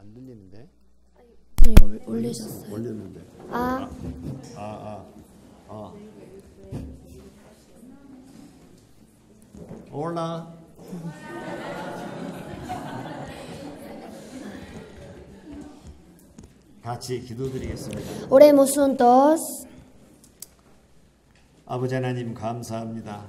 안 들리는데? 아니, 올리셨어요. 올렸는데. 올라. 같이 기도드리겠습니다. Oremos juntos. 아버지 하나님 감사합니다.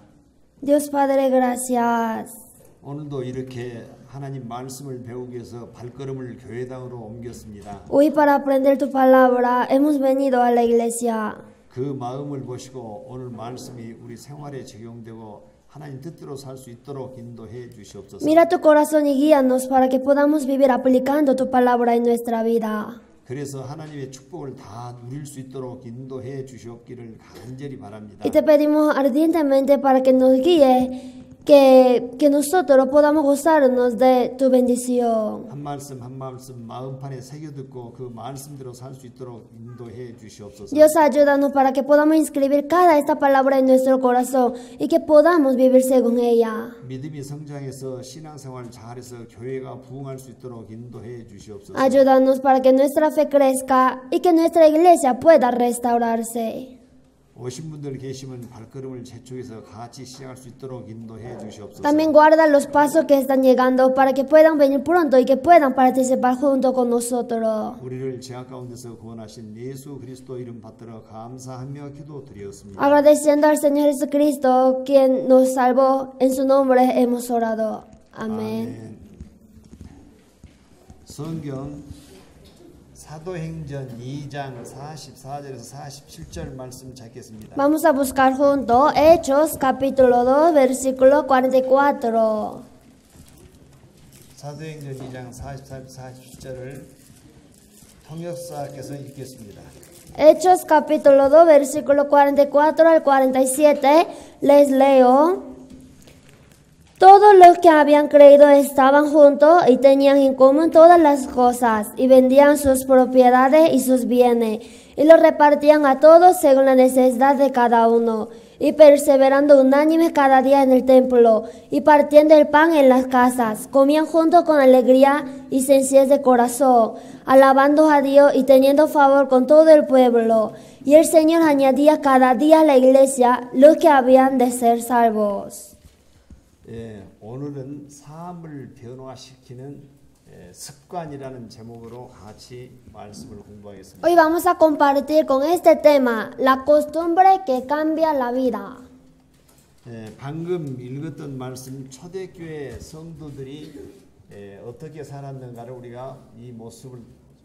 Dios Padre, gracias. 오늘도 이렇게 하나님 말씀을 배우기 위해서 발걸음을 교회당으로 옮겼습니다. Hoy para aprender tu palabra hemos venido a la iglesia. 그 마음을 보시고 오늘 말씀이 우리 생활에 적용되고 하나님 뜻대로 살 수 있도록 인도해 주시옵소서. Mira tu corazón y guíanos para que podamos vivir aplicando tu palabra en nuestra vida. 그래서 하나님의 축복을 다 누릴 수 있도록 인도해 주시옵기를 간절히 바랍니다. Y te pedimos ardientemente para que nos guíe, que nosotros podamos gozarnos de tu bendición. 한 말씀 한 말씀 마음판에 새겨 듣고 그 말씀대로 살 수 있도록 인도해 주시옵소서. Dios, ayúdanos para que podamos inscribir cada esta palabra en nuestro corazón y que podamos vivir según ella. 믿음이 성장해서 신앙생활 잘해서 교회가 부흥할 수 있도록 인도해 주시옵소서. Ayúdanos para que nuestra fe crezca y que nuestra iglesia pueda restaurarse. 오신 분들 계시면 발걸음을 재촉해서 같이 시작할 수 있도록 인도해 주시옵소서. También guarda los pasos que están llegando para que puedan venir pronto y que puedan participar junto con nosotros. 우리를 죄악 가운데서 구원하신 예수 그리스도 이름 받들어 감사하며 기도드렸습니다. Agradeciendo al Señor Jesucristo, quien nos salvó, en su nombre hemos orado. Amén. 성경 사도행전 2장 44절에서 47절 말씀 찾겠습니다. Vamos a buscar juntos Hechos capítulo 2 versículo 44. 사도행전 2장 44, 47절을 통역사께서 읽겠습니다. Hechos capítulo 2 versículo 44 al 47 les leo. Todos los que habían creído estaban juntos y tenían en común todas las cosas, y vendían sus propiedades y sus bienes, y los repartían a todos según la necesidad de cada uno, y perseverando unánimes cada día en el templo, y partiendo el pan en las casas, comían juntos con alegría y sencillez de corazón, alabando a Dios y teniendo favor con todo el pueblo. Y el Señor añadía cada día a la iglesia los que habían de ser salvos. 오늘은 삶을 변화시키는 습관이라는 제목으로 같이 말씀을 공부하겠습니다. Hoy vamos a compartir con este tema, la costumbre que cambia la vida. 방금 읽었던 말씀 초대교회 성도들이 어떻게 살았는가를 우리가 이 모습을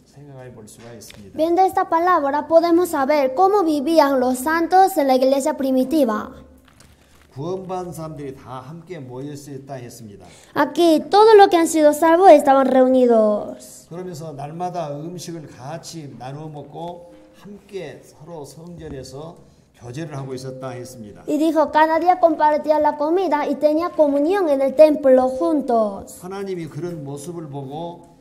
생각해 볼 수가 있습니다. Viendo esta palabra podemos saber cómo vivían los santos en la iglesia primitiva. 구원받은 사람들이 다 함께 모여 있었다 했습니다. Aquí todos los que han sido salvos estaban reunidos. 그러면서 날마다 음식을 같이 나누어 먹고 함께 서로 성전에서 교제를 하고 있었다 했습니다. Y dijo, cada día compartían la comida y tenía comunión en el templo juntos. 하나님이 그런 모습을 보고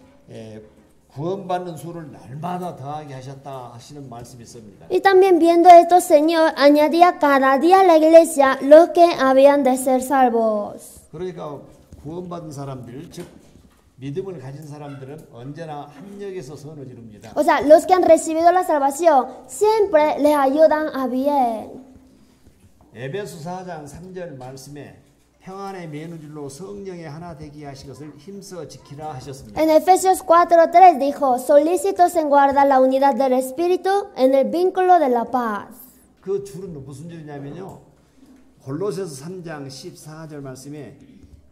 구원받는 수를 날마다 더하게 하셨다 하시는 말씀이 있습니다. Y también viendo esto, Señor añadía cada día a la iglesia los que habían de ser salvos. 그러니까 구원받은 사람들, 즉 믿음을 가진 사람들은 언제나 합력해서 선을 이룹니다. O sea, los que han recibido la salvación siempre les ayudan a bien. 에베소 4장 3절 말씀에 평안의 매너줄로 성령의 하나 되게 하신 것을 힘써 지키라 하셨습니다. En Efesios 4:3 dijo, solícitos en guardar la unidad del espíritu en el vínculo de la paz. 그 줄은 무슨 줄이냐면요. 골로새서 3장 14절 말씀에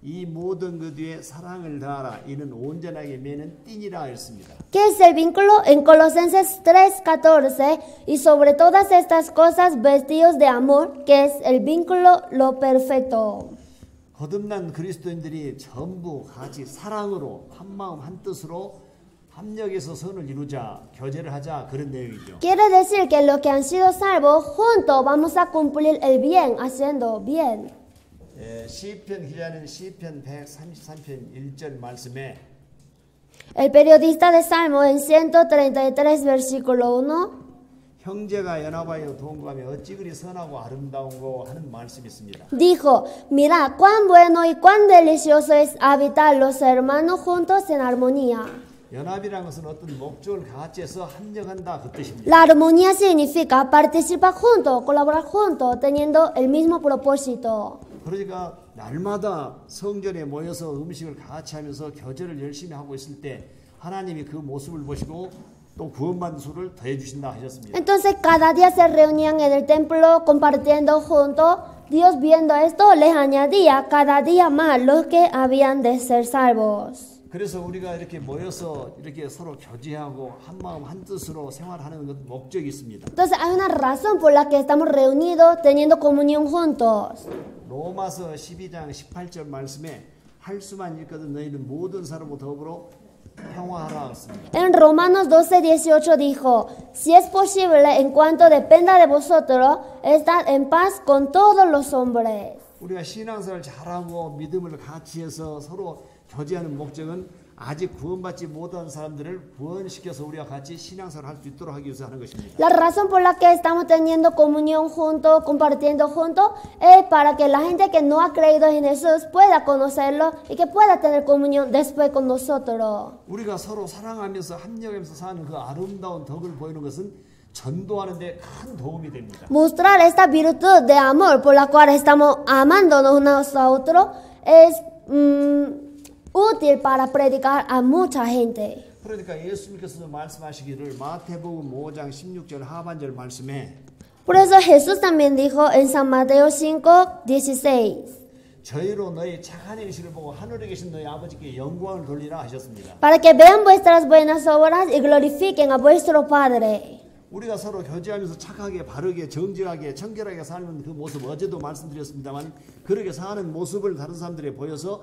이 모든 것 위에 사랑을 더하라. 이는 온전하게 매는 띠니라 했습니다. ¿Qué es el vínculo? En Colosenses 3:14, y sobre todas estas cosas vestidos de amor, que es el vínculo lo perfecto. 거듭난 그리스도인들이 전부 같이 사랑으로 한 마음 한 뜻으로 합력해서 선을 이루자, 교제를 하자 그런 내용이죠. Quiere decir que los que han sido salvos juntos vamos a cumplir el bien, haciendo bien. 시편 기자는 시편 133편 1절 말씀에 El periodista de Salmo en 133 versículo 1 형제가 연합하여 동거하며 어찌 그리 선하고 아름다운고 하는 말씀이 있습니다. dijo, mira cuán bueno y cuán delicioso es habitar los hermanos juntos en armonía. 연합이라는 것은 어떤 목적을 같이 해서 합력한다 그 뜻입니다. La armonía significa participar juntos, colaborar juntos, teniendo el mismo propósito. 그러니까 날마다 성전에 모여서 음식을 같이 하면서 교제를 열심히 하고 있을 때 하나님이 그 모습을 보시고 또 구원받는 수를 더해 주신다 하셨습니다. Entonces cada día se reunían en el templo compartiendo juntos. Dios viendo esto les añadía cada día más los que habían de ser salvos. 그래서 우리가 이렇게 모여서 이렇게 서로 교제하고 한 마음 한 뜻으로 생활하는 것 목적이 있습니다. Entonces hay una razón por la que estamos reunidos teniendo comunión juntos. 로마서 12장 18절 말씀에 할 수만 있거든 너희는 모든 사람과 더불어 평화하라 했습니다. En Romanos 12:18 dijo, si es posible, en cuanto dependa de vosotros, estad en paz con todos los hombres. 우리가 신앙생활 잘하고 믿음을 같이 해서 서로 교제하는 목적은 아직 구원받지 못한 사람들을 구원시켜서 우리가 같이 신앙생활을 할 수 있도록 하기 위해서 하는 것입니다. La razón por la que estamos teniendo comunión juntos, compartiendo juntos, es para que la gente que no ha creído en Jesús pueda conocerlo y que pueda tener comunión después con nosotros. 우리가 서로 사랑하면서 합력하면서 사는 그 아름다운 덕을 보이는 것은 전도하는 데 큰 도움이 됩니다. Mostrar esta virtud de amor por la cual estamos amándonos unos a otros es útil para predicar a mucha gente. 그러니까 예수님께서도 말씀하시기를 마태복음 5장 16절 하반절 말씀에 Por eso Jesús también dijo en San Mateo 5:16, 저희로 너희 착한 행실을 보고 하늘에 계신 너희 아버지께 영광을 돌리라 하셨습니다. para que vean vuestras buenas obras y glorifiquen a vuestro Padre. 우리가 서로 교제하면서 착하게 바르게 정직하게 청결하게 사는 그 모습 어제도 말씀드렸습니다만 그렇게 사는 모습을 다른 사람들에 보여서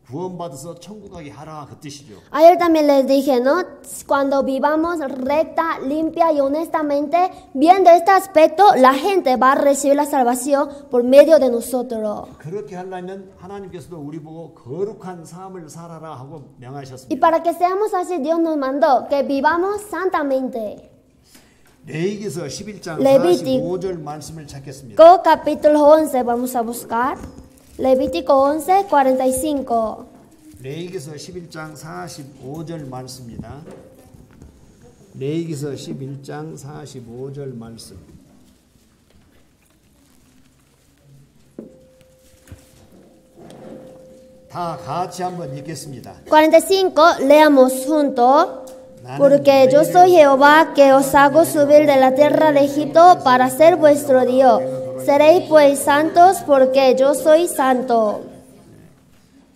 구원받아서 천국 가게 하라 그 뜻이죠. Ayer también les dije, ¿no? Cuando vivamos recta, limpia y honestamente, viendo este aspecto, la gente va a recibir la salvación por medio de nosotros. 그렇게 하려면 하나님께서도 우리 보고 거룩한 삶을 살아라 하고 Y 명하셨습니다. para que seamos así, Dios nos mandó que vivamos santamente. 레위기서 11장 Levítico. 45절 말씀을 찾겠습니다. Capítulo 11, vamos a buscar. Levítico 11:45. 레위기서 11장 45절 말씀입니다. 레위기서 11장 45절 말씀. 다 같이 한번 읽겠습니다. 45, leamos juntos. Porque yo soy Jehová que os hago subir de la tierra de Egipto para ser vuestro Dios. Seréis pues santos porque yo soy santo.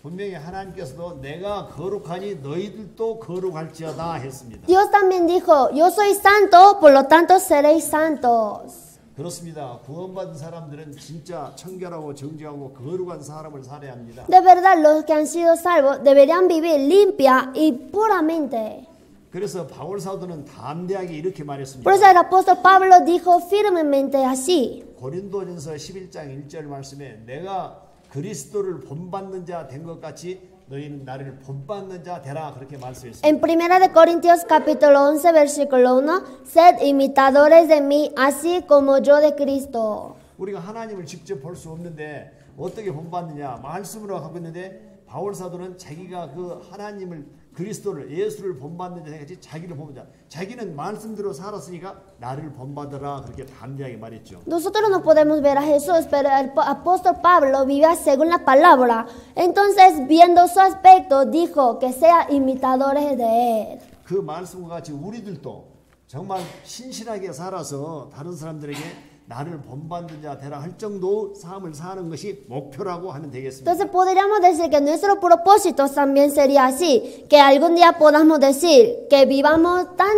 분명히 하나님께서도 내가 거룩하니 너희들도 거룩할지어다 했습니다. Dios también dijo, yo soy santo, por lo tanto seréis santos. 그렇습니다. 구원받은 사람들은 진짜 청결하고 정직하고 거룩한 삶을 살아야 합니다. De verdad, los que han sido salvos deberían vivir limpia y puramente. 그래서 바울 사도는 담대하게 이렇게 말했습니다. Por eso el apóstol Pablo dijo firmemente así. 고린도전서 11장 1절 말씀에 내가 그리스도를 본받는 자 된 것 같이 너희는 나를 본받는 자 되라 그렇게 말씀했습니다. En 1 Corintios capítulo 11 versículo 1, sed imitadores de mí, así como yo de Cristo. 우리가 하나님을 직접 볼 수 없는데 어떻게 본받느냐 말씀으로 하고 있는데 바울 사도는 자기가 그 하나님을 그리스도를 예수를 본받는 자 같이 자기를 본받자. 자기는 말씀대로 살았으니까 나를 본받으라 그렇게 담대하게 말했죠. Nosotros no podemos ver a Jesús, pero el apóstol Pablo vivía según la palabra. Entonces, viendo su aspecto, dijo que sea imitadores de él. 그 말씀과 같이 우리들도 정말 신실하게 살아서 다른 사람들에게 나를 본받는 자 되라 할 정도 삶을 사는 것이 목표라고 하면 되겠습니다. Entonces podríamos decir que nuestro propósito también sería así, que algún día podamos decir que vivamos tan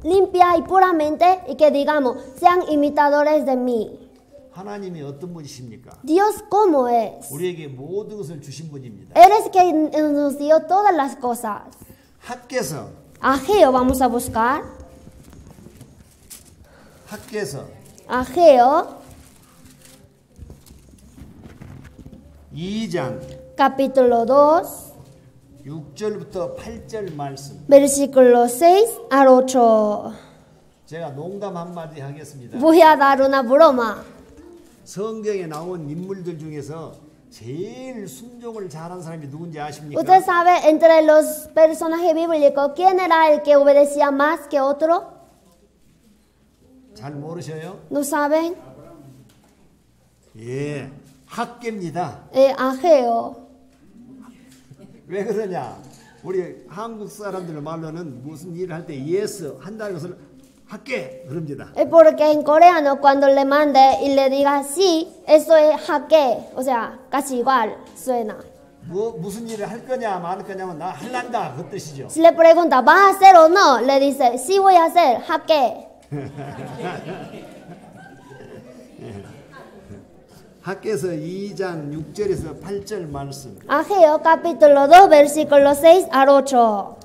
limpia y puramente y que digamos, sean imitadores de mí. 하나님이 어떤 분이십니까? Dios cómo es. 우리에게 모든 것을 주신 분입니다. Él es quien nos dio todas las cosas. 학개서 Ageo vamos a buscar. 학개서 Ageo 2장 capítulo 2 6절부터 8절 말씀. versículo 6 al 8. 제가 농담 한마디 하겠습니다. Voy a dar una broma. 성경에 나온 인물들 중에서 제일 순종을 잘한 사람이 누군지 아십니까? ¿Usted sabe entre los personajes bíblicos quién era el que obedecía más que otro? 잘 모르셔요? ¿No saben? 예, 학계입니다. Ageo. 왜 그러냐? 우리 한국 사람들 말로는 무슨 일을 할 때 yes 한다는 것을 학계 그럽니다. Porque en coreano cuando le mande y le diga sí, eso es jaque, o sea, casi igual suena. 무슨 일을 할 거냐 말 거냐면 나 할란다 그 뜻이죠. Si le pregunta, ¿vas a hacer o no? Le dice, sí voy a hacer, jaque. 학계에서 2장 6절에서 8절 말씀. Ageo capítulo 2 versículos 6 al 8.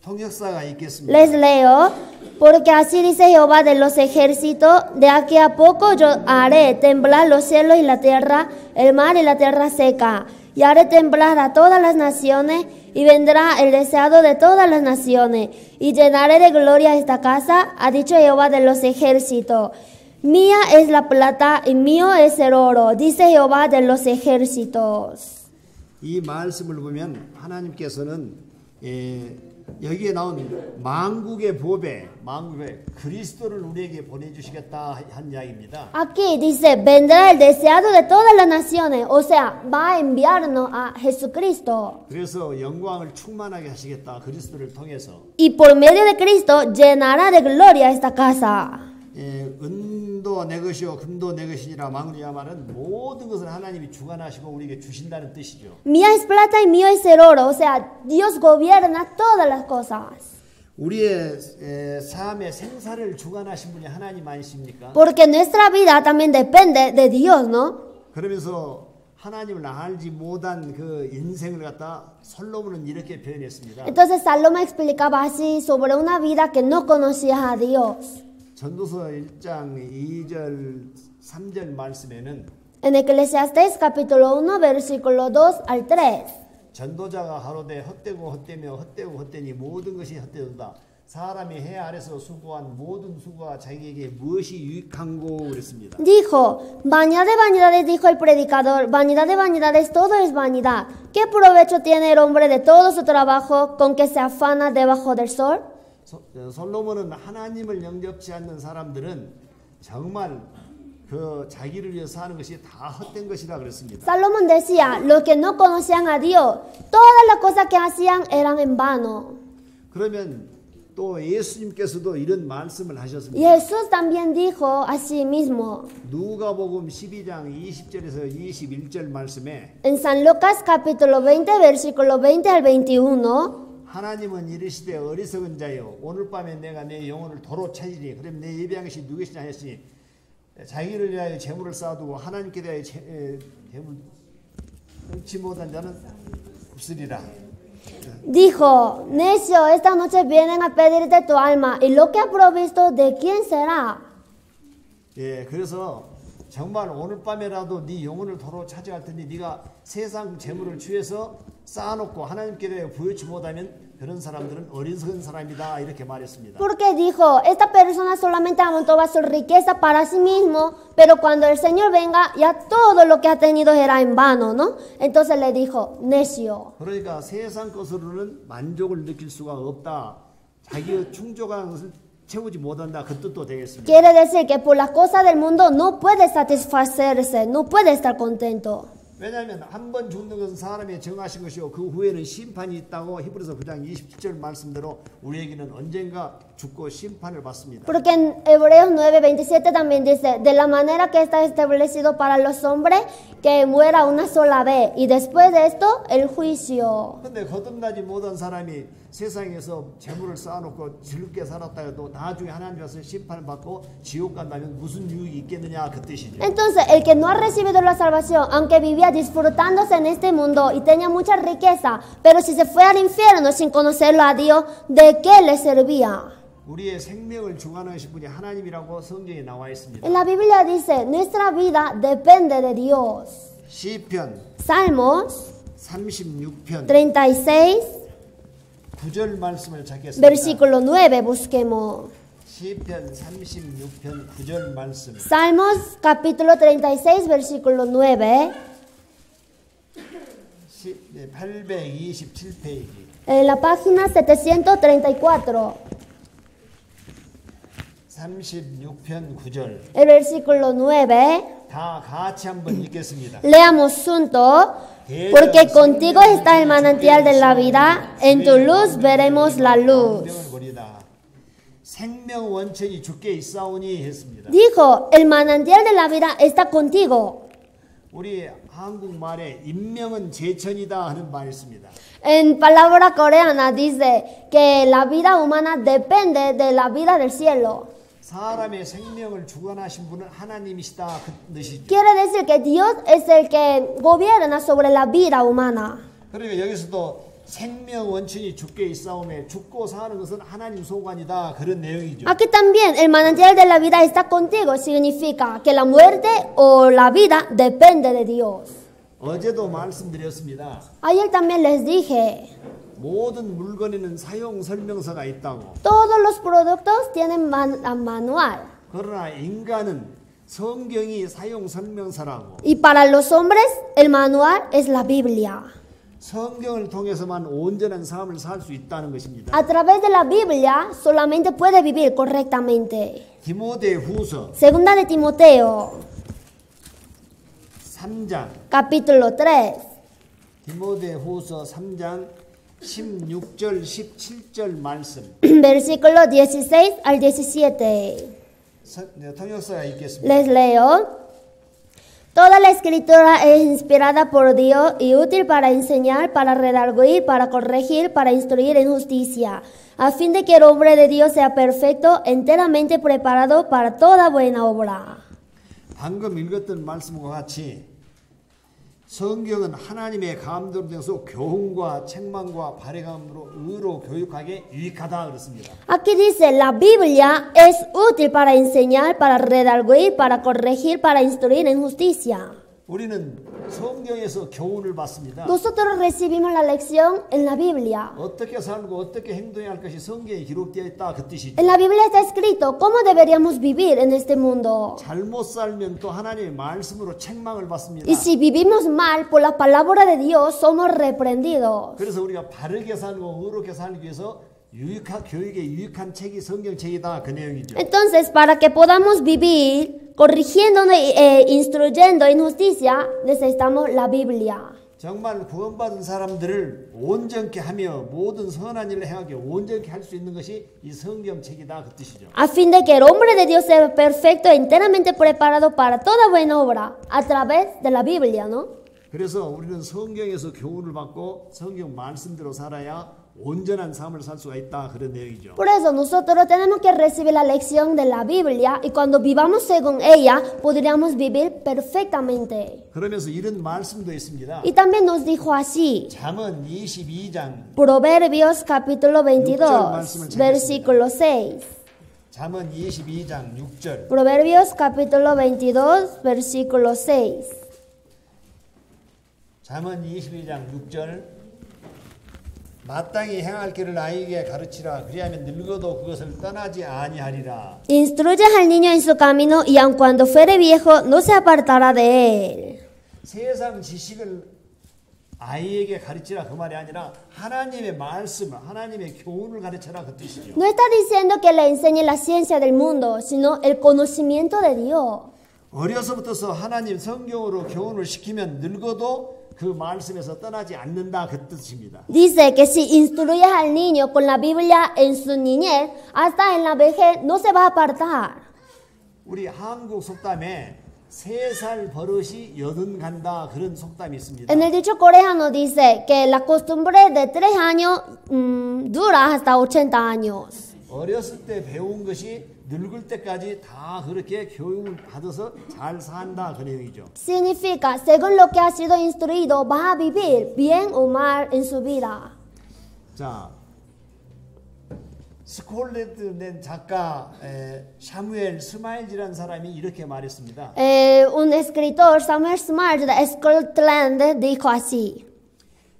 통역사가 있겠습니다. Les leo, porque así dice Jehová de los ejércitos, de aquí a poco yo haré temblar los cielos y la tierra, el mar y la tierra seca, y haré temblar a todas las naciones, y vendrá el deseado de todas las naciones, y llenaré de gloria esta casa, ha dicho Jehová de los ejércitos. Mía es la plata y mío es el oro, dice Jehová de los ejércitos. 이 말씀을 보면 하나님께서는 여기에 나온 만국의 보배, 만국의 그리스도를 우리에게 보내주시겠다 한 이야기입니다. Aquí dice, vendrá el deseado de todas las naciones, o sea, va a enviarnos a Jesucristo. 그래서 영광을 충만하게 하시겠다 그리스도를 통해서. Y por medio de Cristo llenará de gloria esta casa. 은도 내 것이요 금도 내 것이니라 망우리야 말은 모든 것을 하나님이 주관하시고 우리에게 주신다는 뜻이죠. Mía es plata y mío es el oro, o sea, Dios gobierna todas las cosas. 우리의 삶의 생사를 주관하신 분이 하나님 아니십니까? Porque nuestra vida también depende de Dios, ¿no? 그러면서 하나님을 알지 못한 그 인생을 갖다 솔로몬은 이렇게 표현했습니다. Entonces Salomón explicaba así sobre una vida que no conocía a Dios. 전도서 1장 2절 3절 말씀에는 En Eclesiastés capítulo 1 versículo 2 al 3. 전도자가 가로되 헛되고 헛되며 헛되고 헛되니 모든 것이 헛되도다. 사람이 해 아래서 수고한 모든 수고가 자기에게 무엇이 유익한고 그랬습니다. Dijo, vanidad de vanidades, dijo el predicador, vanidad de vanidades, todo es vanidad. ¿Qué provecho tiene el hombre de todo su trabajo con que se afana debajo del sol? 솔로몬은 하나님을 영접지 않는 사람들은 정말 그 자기를 위해서 하는 것이 다 헛된 것이라 그랬습니다. Salomón decía, los que no conocían a Dios, todas las cosas que hacían eran en vano. 그러면 또 예수님께서도 이런 말씀을 하셨습니다. Y Jesús también dijo a sí mismo. 누가복음 12장 20절에서 21절 말씀에 En San Lucas capítulo 20 versículo 20 al 21. 하나님은 이르시되 어리석은 자여 오늘 밤에 내가 내 영혼을 도로 찾으리. 그럼 내 예비한 것이 누구시냐 하였으니 자기를 위하여 재물을 쌓아두고 하나님께 대하여 재물 얻지 못한 자는 없으리라. Dijo, necio, esta noche vienen a pedirte tu alma y lo que ha provisto, ¿de quién será? 예, 그래서 정말 오늘 밤에라도 네 영혼을 도로 찾아갈 텐데 네가 세상 재물을 취해서 쌓아놓고 하나님께 대하여 부여치 못하면 그런 사람들은 어리석은 사람이다 이렇게 말했습니다. Porque dijo, esta persona solamente amontona su riqueza para sí mismo, pero cuando el Señor venga, ya todo lo que ha tenido será en vano, ¿no? Entonces le dijo, necio. 그러니까 세상 것으로는 만족을 느낄 수가 없다. 자기의 충족한 것을 채우지 못한다. 그 뜻도 되겠습니다. Quiere decir que por las cosas del mundo no puede satisfacerse, no puede estar contento. 왜냐하면 한 번 죽는 것은 사람이 정하신 것이요 그 후에는 심판이 있다고 히브리서 9장 27절 말씀대로 우리에게는 언젠가 죽고 심판을 받습니다. Porque en Hebreos 9:27 también dice, de la manera que está establecido para los hombres, que muera una sola vez, y después de esto, el juicio. 근데 거듭나지 못한 사람이 세상에서 재물을 쌓아놓고 즐겁게 살았다 해도 나중에 하나님 앞에서 심판을 받고 지옥 간다면 무슨 유익이 있겠느냐 그 뜻이죠. Entonces, el que no ha recibido la salvación, aunque vivía disfrutándose en este mundo y tenía mucha riqueza, pero si se fue al infierno sin conocerlo a Dios, ¿de qué le servía? 우리의 생명을 주관하신 분이 하나님이라고 성경에 나와 있습니다. En la Biblia dice, nuestra vida depende de Dios. 시편 Salmos 36편 36, 9절 말씀을 찾겠습니다. versículo 9, busquemos. 시편 36편 9절 말씀. Salmos capítulo 36, versículo 9. 네, 827페이지. En la página 734, 36편 9절. el versículo 9. 다 같이 한번 읽겠습니다. Leamos juntos. Porque contigo está el manantial de la vida, en tu luz veremos la luz. 생명을 보리다. 생명 원천이 주께 있사오니 했습니다. Dijo, el manantial de la vida está contigo. 우리 한국말에 인명은 제천이다 하는 말이 있습니다. En palabra coreana dice que la vida humana depende de la vida del cielo. 사람의 생명을 주관하신 분은 하나님이시다 그 뜻이죠. Quiere decir que Dios es el que gobierna sobre la vida humana. 그러니까 여기서도 생명 원천이 주께 있사오매 죽고 사는 것은 하나님 소관이다 그런 내용이죠. Aquí también el manantial de la vida está contigo. Significa que la muerte o la vida depende de Dios. 어제도 말씀드렸습니다. Ayer también les dije, 모든 물건에는 사용 설명서가 있다고. todos los productos tienen manual. 그러나 인간은 성경이 사용 설명서라고. Y para los hombres el manual es la Biblia. 성경을 통해서만 온전한 삶을 살 수 있다는 것입니다. A través de la Biblia solamente puede vivir correctamente. 디모데후서 Segunda de Timoteo, 3장. capítulo 3, 디모데후서 3장 16절 17절 말씀. versículo 16 al 17. 통역사가 읽겠습니다. Les leo. Toda la escritura es inspirada por Dios y útil para enseñar, para redarguir, para corregir, para instruir en justicia, a fin de que el hombre de Dios sea perfecto, enteramente preparado para toda buena obra. 방금 읽었던 말씀과 같이 성경은 하나님의 감동돼서 교훈과 책망과 발행함으로 의로 교육하게 유익하다 그렇습니다. Aquí dice, la Biblia es útil para enseñar, para redarguir, para corregir, para instruir en justicia. 우리는 성경에서 교훈을 받습니다. Nosotros recibimos la lección en la Biblia. 어떻게 살고 어떻게 행동해야 할 것이 성경에 기록되어 있다 그 뜻이죠. En la Biblia está escrito cómo deberíamos vivir en este mundo. 잘못 살면 또 하나님의 말씀으로 책망을 받습니다. Y si vivimos mal por la palabra de Dios, somos reprendidos. 그래서 우리가 바르게 살고 의롭게 살기 위해서 교육에 유익한 책이 성경책이다 그 내용이죠. Entonces, para que podamos vivir corrigiéndonos e instruyendo en justicia, necesitamos la Biblia. 정말 구원받은 사람들을 온전케 하며 모든 선한 일을 행하게 온전케 할 수 있는 것이 이 성경책이다 그 뜻이죠. A fin de que el hombre de Dios sea perfecto e enteramente preparado para toda buena obra a través de la Biblia, ¿no? 그래서 우리는 성경에서 교훈을 받고 성경 말씀대로 살아야 온전한 삶을 살 수가 있다 그런 내용이죠. Por eso nosotros tenemos que recibir la lección de la Biblia y cuando vivamos según ella podríamos vivir perfectamente. 그러면서 이런 말씀도 있습니다. Y también nos dijo así, 잠언 22장 Proverbios capítulo 22, versículo 6. 잠언 22장 6절. Proverbios capítulo 22, versículo 6. 잠언 22장 6절. 마땅히 행할 길을 아이에게 가르치라. 그리하면 늙어도 그것을 떠나지 아니하리라. Instruye al niño en su camino y aun cuando fuere viejo no se apartará de él. 세상 지식을 아이에게 가르치라 그 말이 아니라 하나님의 말씀, 하나님의 교훈을 가르쳐라 그 뜻이죠. No está diciendo que le enseñe la ciencia del mundo, sino el conocimiento de Dios. 어려서부터 하나님 성경으로 교훈을 시키면 늙어도 그 말씀에서 떠나지 않는다 그 뜻입니다. Dice que si instruyes al niño con la Biblia en su niñez, hasta en la vejez no se va a apartar. 우리 한국 속담에 3살 버릇이 80 간다 그런 속담이 있습니다. En el dicho coreano dice que la costumbre de 3 años dura hasta 80 años. 어렸을 때 배운 것이 늙을 때까지 다 그렇게 교육을 받아서 잘 산다 그 내용이죠. Significa, según lo que ha sido instruido, vas a vivir bien o mal en su vida. 자, 스콜렛 낸 작가 샤무엘 스마일즈라는 사람이 이렇게 말했습니다. Un escritor, Samuel Smarts de Scotland, dijo así.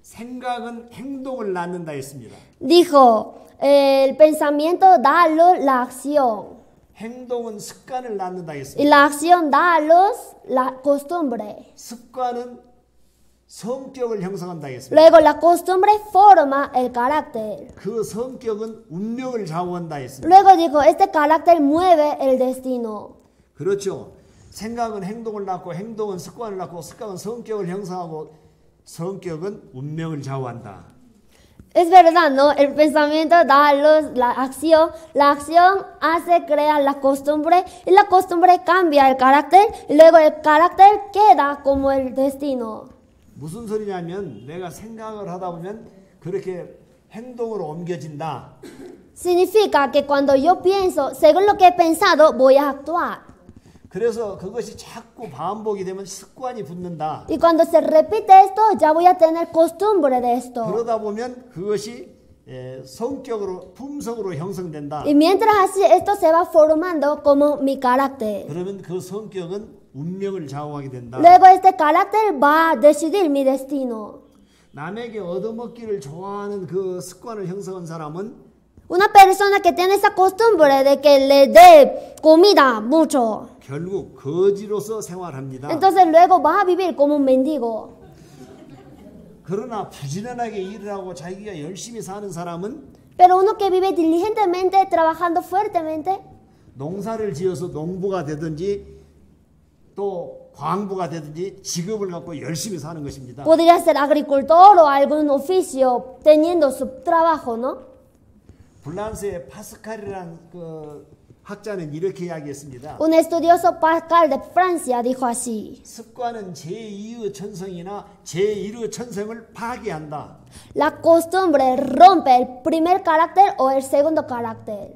생각은 행동을 낳는다 했습니다. Dijo, el pensamiento da a luz la acción. 행동은 습관을 낳는다 Y 했습니다. la acción da a luz la costumbre. 습관은 성격을 형성한다 했습니다. Luego la costumbre forma el carácter. 그 성격은 운명을 좌우한다 했습니다. Luego dijo, este carácter mueve el destino. 그렇죠. 생각은 행동을 낳고 행동은 습관을 낳고 습관은 성격을 형성하고 성격은 운명을 좌우한다. Es verdad, ¿no? El pensamiento da la acción hace crear la costumbre y la costumbre cambia el carácter y luego el carácter queda como el destino. 무슨 소리냐면 내가 생각을 하다 보면 그렇게 행동으로 옮겨진다. Significa que cuando yo pienso, según lo que he pensado, voy a actuar. 그래서 그것이 자꾸 반복이 되면 습관이 붙는다. Y cuando se repite esto, ya voy a tener costumbre de esto. 그러다 보면 그것이 성격으로 품성으로 형성된다. Y mientras así esto se va formando como mi carácter. 그러면 그 성격은 운명을 좌우하게 된다. Luego este carácter va a decidir mi destino. 남에게 얻어먹기를 좋아하는 그 습관을 형성한 사람은 Una persona que tiene esa costumbre de que le dé comida mucho, 결국 거지로서 생활합니다. entonces luego va a vivir como un mendigo. 그러나 부지런하게 일을 하고 자기가 열심히 사는 사람은 Pero uno que vive diligentemente, trabajando fuertemente, 농사를 지어서 농부가 되든지 또 광부가 되든지 직업을 갖고 열심히 사는 것입니다. podría ser agricultor o algún oficio teniendo su trabajo, ¿no? 프랑스의 파스칼이라는 그 학자는 이렇게 이야기했습니다. Un estudioso Pascal de Francia dijo así: 습관은 제2의 천성이나 제1의 천성을 파괴한다. la costumbre rompe el primer carácter o el segundo carácter.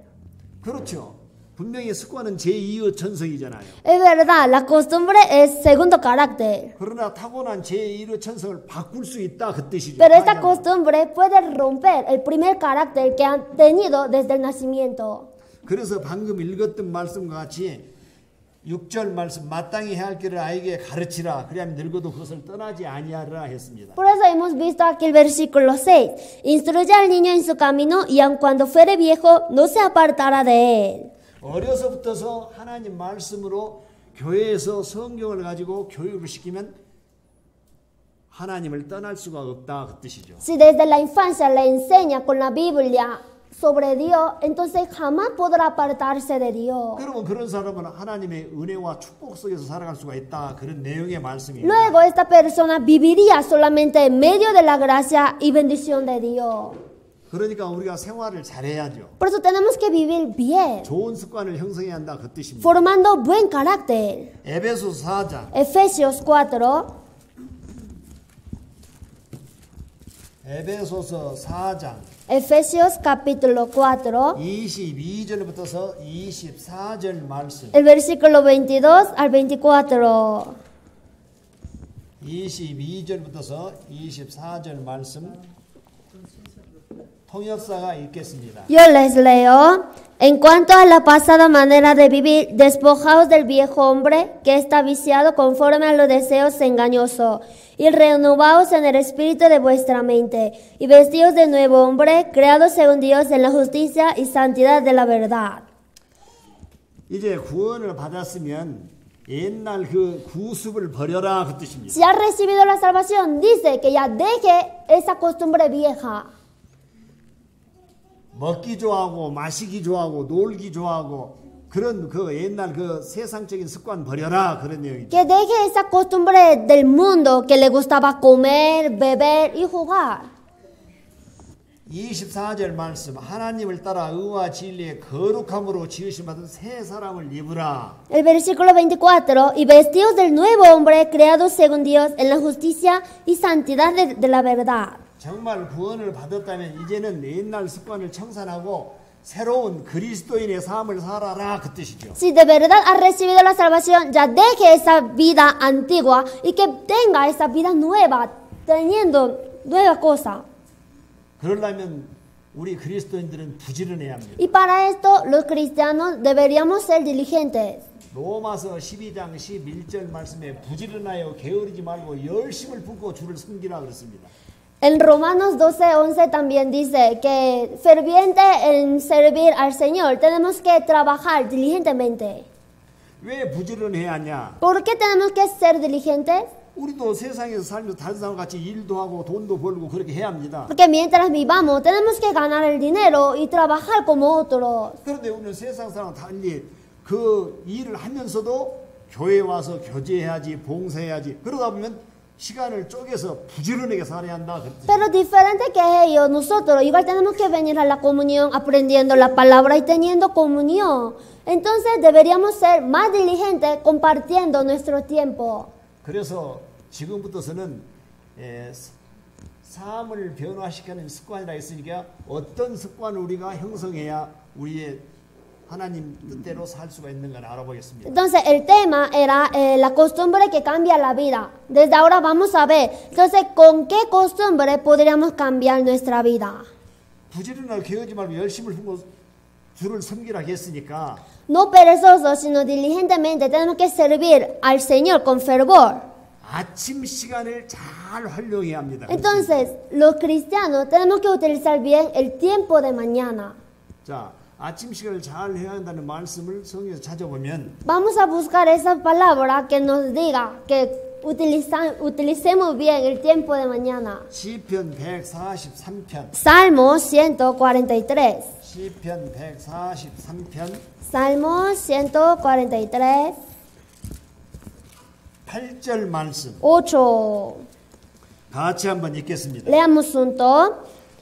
그렇죠. 분명히 습관은 제2의 천성이잖아요. Es verdad, la costumbre es segundo carácter. 그러나 타고난 제1의 천성을 바꿀 수 있다 그 뜻이죠. Pero esta costumbre puede romper el primer carácter que han tenido desde el nacimiento. 그래서 방금 읽었던 말씀과 같이 6절 말씀 마땅히 해야 할 길을 아이에게 가르치라. 그래야면 늙어도 그것을 떠나지 아니하리라 했습니다. Por eso hemos visto aquí el versículo 6. Instruye al niño en su camino y aun cuando fuere viejo no se apartará de él. 어려서부터서 하나님 말씀으로 교회에서 성경을 가지고 교육을 시키면 하나님을 떠날 수가 없다 그 뜻이죠. Si desde la infancia le enseña con la Biblia sobre Dios, entonces jamás podrá apartarse de Dios. 그러면 그런 사람은 하나님의 은혜와 축복 속에서 살아갈 수가 있다 그런 내용의 말씀입니다. Luego esta persona viviría solamente en medio de la gracia y bendición de Dios. 그러니까 우리가 생활을 잘해야죠. Por eso tenemos que vivir bien, 좋은 습관을 형성해야 한다 그 뜻입니다. formando buen carácter. 에베소서 4장 Efesios 4, 에베소서 4장 Efesios capítulo 4, 22절부터서 24절 말씀. el versículo 22 al 24. 22절부터서 24절 말씀. 통역사가 읽겠습니다. Yo les leo. En cuanto a la pasada manera de vivir, despojaos del viejo hombre que está viciado conforme a los deseos engañosos, y renovaos en el espíritu de vuestra mente, y vestíos de nuevo hombre, creado según Dios en la justicia y santidad de la verdad. 이제 구원을 받았으면 옛날 그 구습을 버려라 그 뜻입니다. Si has recibido la salvación, dice que ya deje esa costumbre vieja. 먹기 좋아하고 마시기 좋아하고 놀기 좋아하고 그런 그 옛날 그 세상적인 습관 버려라 그런 내용이죠. Que deje esa costumbre del mundo que le gustaba comer, beber y jugar. 24절 말씀 하나님을 따라 의와 진리의 거룩함으로 지으심 받은 새 사람을 입으라. El versículo 24, y vestidos del nuevo hombre creado según Dios en la justicia y santidad de la verdad. 정말 구원을 받았다면 이제는 옛날 습관을 청산하고 새로운 그리스도인의 삶을 살아라 그 뜻이죠. Si de verdad has recibido la salvación, ya deje esa vida antigua y que tenga esa vida nueva, teniendo nueva cosa. 그러려면 우리 그리스도인들은 부지런해야 합니다. Y para esto los cristianos deberíamos ser diligentes. 로마서 12장 11절 말씀에 부지런하여 게으르지 말고 열심을 붓고 주를 섬기라 그랬습니다. En Romanos 12:11 también dice que ferviente en servir al Señor, tenemos que trabajar diligentemente. 왜 부지런해야 하냐? ¿Por qué tenemos que ser diligentes? 우리도 세상에서 살면서 다른 사람 같이 일도 하고 돈도 벌고 그렇게 해야 합니다. Porque mientras vivamos tenemos que ganar el dinero y trabajar como otros. 그런데 우리는 세상 사람 달리 그 일을 하면서도 교회 와서 교제해야지, 봉사해야지. 그러다 보면 시간을 쪼개서 부지런하게 살아야 한다. Pero diferente que ellos, nosotros igual tenemos que venir a la comunión aprendiendo la palabra y teniendo comunión. Entonces deberíamos ser más diligentes compartiendo nuestro tiempo. 그래서 지금부터서는 삶을 변화시키는 습관이라 했으니까 어떤 습관을 우리가 형성해야 우리의 하나님 뜻대로 살 수가 있는가를 알아보겠습니다. Entonces el tema era la costumbre que cambia la vida. Desde ahora vamos a ver, entonces, ¿con qué costumbre podríamos cambiar nuestra vida? 부지런하게 개의지 말고 열심을 품고 주를 섬기라고 했으니까 No perezosos, sino diligentemente tenemos que servir al Señor con fervor. 아침 시간을 잘 활용해야 합니다. Entonces, los cristianos tenemos que utilizar bien el tiempo de mañana. 자, 아침 시간을 잘 해야 한다는 말씀을 성경에서 찾아보면 Vamos a buscar esa palabra que nos diga que utilicemos bien el tiempo de mañana. 시편 143편 Salmo 143. 시편 143편 Salmo 143, 8절 말씀 8. 같이 한번 읽겠습니다. Leamos juntos.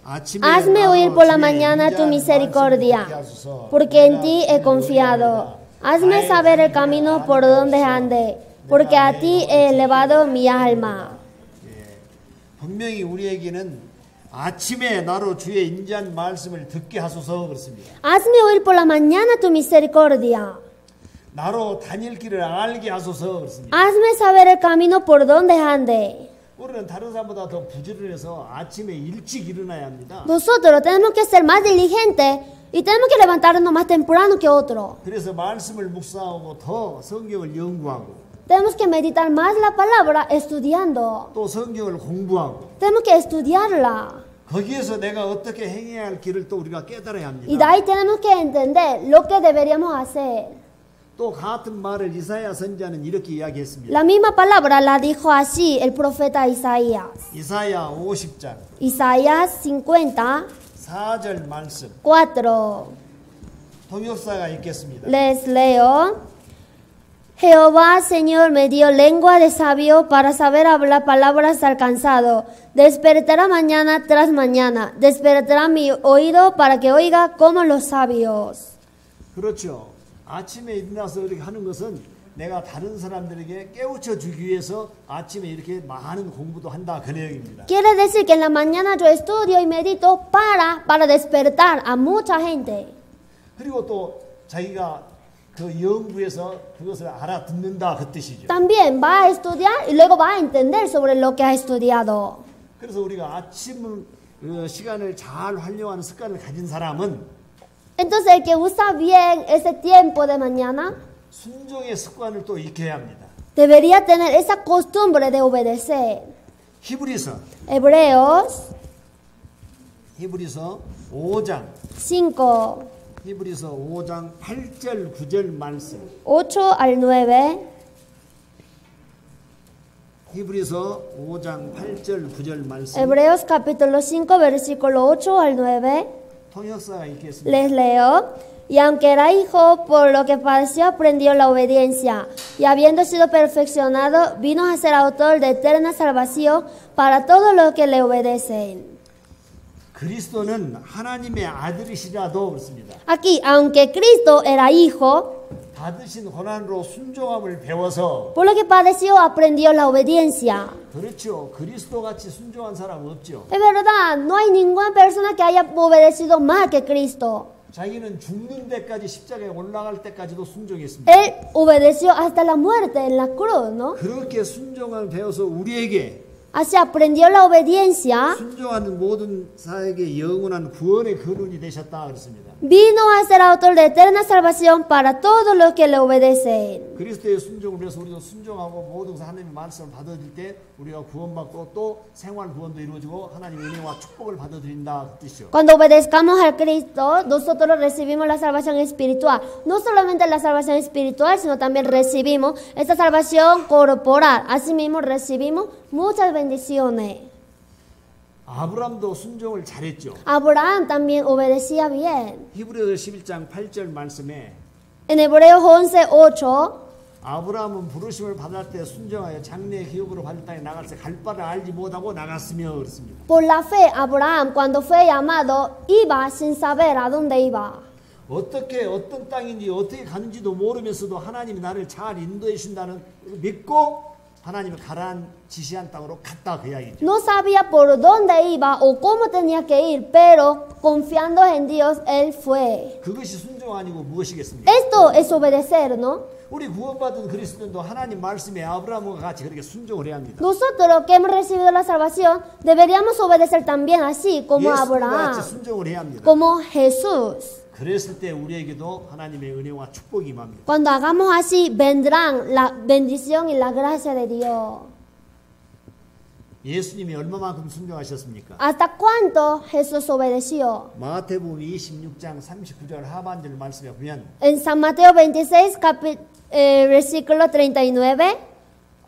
아침에 Hazme 나로 oír por la 주의 mañana tu 인자한 misericordia, 말씀을 듣게 하소서. porque en 내가 ti he 주를 confiado. 의뢰하노라. Hazme 나의 saber el 길을 camino 아는 por 자 donde 없어. ande, porque 내가 a 내 ti 영혼을 he elevado 지키리라. mi alma. 분명히 우리에게는 아침에 나로 주의 인자한 말씀을 듣게 하소서 그렇습니다. Hazme oír por la mañana tu misericordia. 나로 다닐 길을 알게 하소서 그렇습니다. Hazme saber el camino por donde ande. 우리는 다른 사람보다 더 부지런해서 아침에 일찍 일어나야 합니다. Nosotros tenemos que ser más diligentes y tenemos que levantarnos más temprano que otros. 그래서 말씀을 묵상하고 더 성경을 연구하고 Tenemos que meditar más la palabra estudiando. 또 성경을 공부하고 Tenemos que estudiarla. 거기에서 내가 어떻게 행해야 할 길을 또 우리가 깨달아야 Y de 합니다. ahí tenemos que entender lo que deberíamos hacer. 또 같은 말을 이사야 선지자는 이렇게 이야기했습니다. La misma palabra la dijo así el profeta Isaías. 이사야 50장 Isaías 50, 4절 말씀 4. 통역사가 읽겠습니다. Les leo. Jehová, Señor, me dio lengua de sabio para saber hablar palabras al cansado. Despertará mañana tras mañana. Despertará mi oído para que oiga como los sabios. 그렇죠. 아침에 일어나서 이렇게 하는 것은 내가 다른 사람들에게 깨우쳐 주기 위해서 아침에 이렇게 많은 공부도 한다 그 내용입니다. Quiere decir que en la mañana yo estudio y medito para despertar a mucha gente. 그리고 또 자기가 그 연구해서 그것을 알아듣는다 그 뜻이죠. También va a estudiar y luego va a entender sobre lo que ha estudiado. 그래서 우리가 아침 시간을 잘 활용하는 습관을 가진 사람은 Entonces el que usa bien ese tiempo de mañana 순종의 습관을 또 익혀야 합니다. debería tener esa costumbre de obedecer. 히브리서 Hebreos 5장 5, 히브리서 5장 8절 9절 말씀 8 al 9. 히브리서 5장 8절 9절 말씀 Hebreos capítulo 5, versículo 8 al 9. 통역사가 읽겠습니다. Les leo. Y aunque era hijo, por lo que padeció, aprendió la obediencia. Y habiendo sido perfeccionado, vino a ser autor de eterna salvación para todos los que le obedecen. 그리스도는 하나님의 아들이시라도 그렇습니다. Aquí, aunque Cristo era hijo, 받으신 고난으로 순종함을 배워서 por lo que padeció, aprendió la obediencia. 그렇죠. 그리스도 같이 순종한 사람 없죠. Es verdad, no hay ninguna persona que haya obedecido más que Cristo. 자기는 죽는 데까지 십자가에 올라갈 때까지도 순종했습니다. Él obedeció hasta la muerte en la cruz, ¿no? 그렇게 순종을 배워서 우리에게 Así aprendió la obediencia 순종하는 모든 사에게 영원한 구원의 근원이 되셨다 그랬습니다. Vino a ser autor de eterna salvación para todos los que le obedecen. 그리스도의 순종을 위해서 우리도 순종하고 모든 하나님의 말씀을 받아들일 때 우리가 구원받고 또 생활 구원도 이루어지고 하나님의 은혜와 축복을 받아들인다 그 뜻이요. Cuando obedezcamos al Cristo, nosotros recibimos la salvación espiritual. No solamente la salvación espiritual, sino también recibimos esta salvación corporal. Asimismo recibimos muchas bendiciones. 아브람도 순종을 잘했죠. Abraham también obedecía bien. 히브리서 11장 8절 말씀에 En Hebreos 11:8 아브라함은 부르심을 받을 때 순종하여 장래의 기업으로 받을 땅에 나갈 때 갈 바를 알지 못하고 나갔으며 그렇습니다. Por la fe, Abraham, cuando fue llamado, iba sin saber a dónde iba. 어떻게 어떤 땅인지 어떻게 가는지도 모르면서도 하나님이 나를 잘 인도해 주신다는 믿고 하나님이 가라한 지시한 땅으로 갔다 그 이야기죠. No sabía por dónde iba o cómo tenía que ir, pero confiando en Dios, él fue. 그것이 순종 아니고 무엇이겠습니까? Esto es obedecer, ¿no? 우리 구원받은 그리스도인도 하나님 말씀에 아브라함과 같이 그렇게 순종을 해야 합니다. Nosotros que hemos recibido la salvación, deberíamos obedecer también así como 예수님과 Abraham, 같이 순종을 해야 합니다. como Jesús. 그랬을 때 우리에게도 하나님의 은혜와 축복이 임합니다. Cuando hagamos así, vendrán la bendición y la gracia de Dios. 예수님이 얼마만큼 순종하셨습니까? ¿Hasta cuánto Jesús obedeció? 마태복음 26장 39절 하반절 말씀에 보면 En San Mateo 26, versículo 39.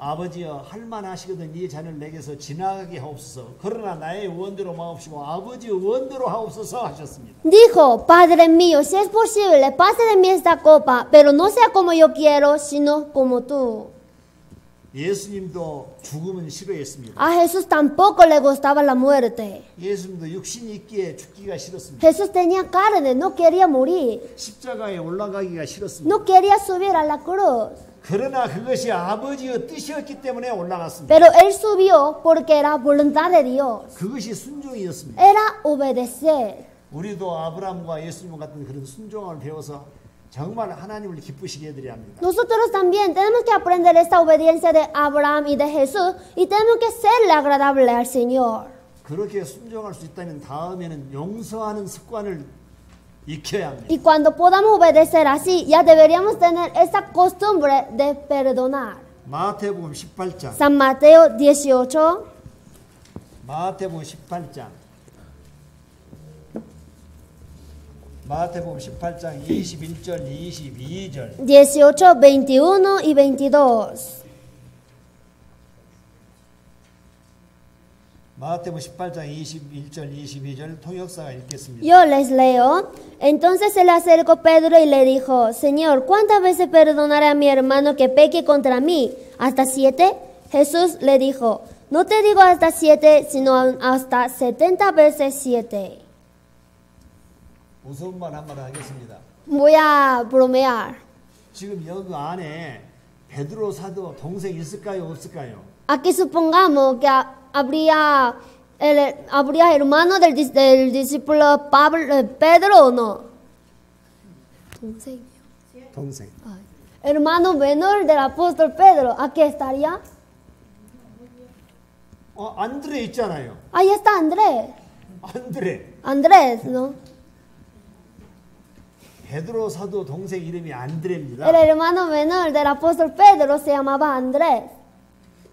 아버지여 할만하시거든 이 자녀를 내게서 지나가게 하옵소서. 그러나 나의 원대로 마옵시고 아버지의 원대로 하옵소서 하셨습니다. Dijo, Padre mío, si es posible, pase de mí esta copa, pero no sea como yo quiero, sino como tú. 예수님도 죽음은 싫어했습니다. A Jesús tampoco le gustaba la muerte. 예수님도 육신이 있기에 죽기가 싫었습니다. Jesús tenía carne, no quería morir, 십자가에 올라가기가 싫었습니다. no quería subir a la cruz. 그러나 그것이 아버지의 뜻이었기 때문에 올라갔습니다. Pero él subió porque era voluntad de Dios. 그것이 순종이었습니다. Era obedecer. 우리도 아브라함과 예수님 같은 그런 순종을 배워서 정말 하나님을 기쁘시게 해드려야 합니다. Nosotros también tenemos que aprender esta obediencia de Abraham y de Jesús y tenemos que serle agradable al Señor. 그렇게 순종할 수 있다면 다음에는 용서하는 습관을 익혀야 합니다. Y cuando podamos obedecer así, ya deberíamos tener esa costumbre de perdonar. 마태복음 18장 San Mateo 18, 마태복음 18장 마태복음 18장 21절 22절 18, 21 y 22. 마태복음 18장 21절 22절 통역사가 읽겠습니다. Yo les leo. Entonces se le acercó Pedro y le dijo, Señor, ¿cuántas veces perdonaré a mi hermano que peque contra mí? ¿Hasta 7? Jesús le dijo, no te digo hasta 7, sino hasta 70 veces 7. 무서운 말 한 말 하겠습니다. Voy a bromear. 지금 여기 안에 베드로 사도 동생 있을까요? 없을까요? Aquí supongamos que habría hermano del discípulo Pedro o no. 동생. Hermano menor del apóstol Pedro. ¿Aquí estaría? 안드레 있잖아요. Ahí está Andrés. 안드레. Andrés, ¿no? 베드로 사도 동생 이름이 안드레입니다. El hermano menor del apóstol Pedro se llamaba Andrés.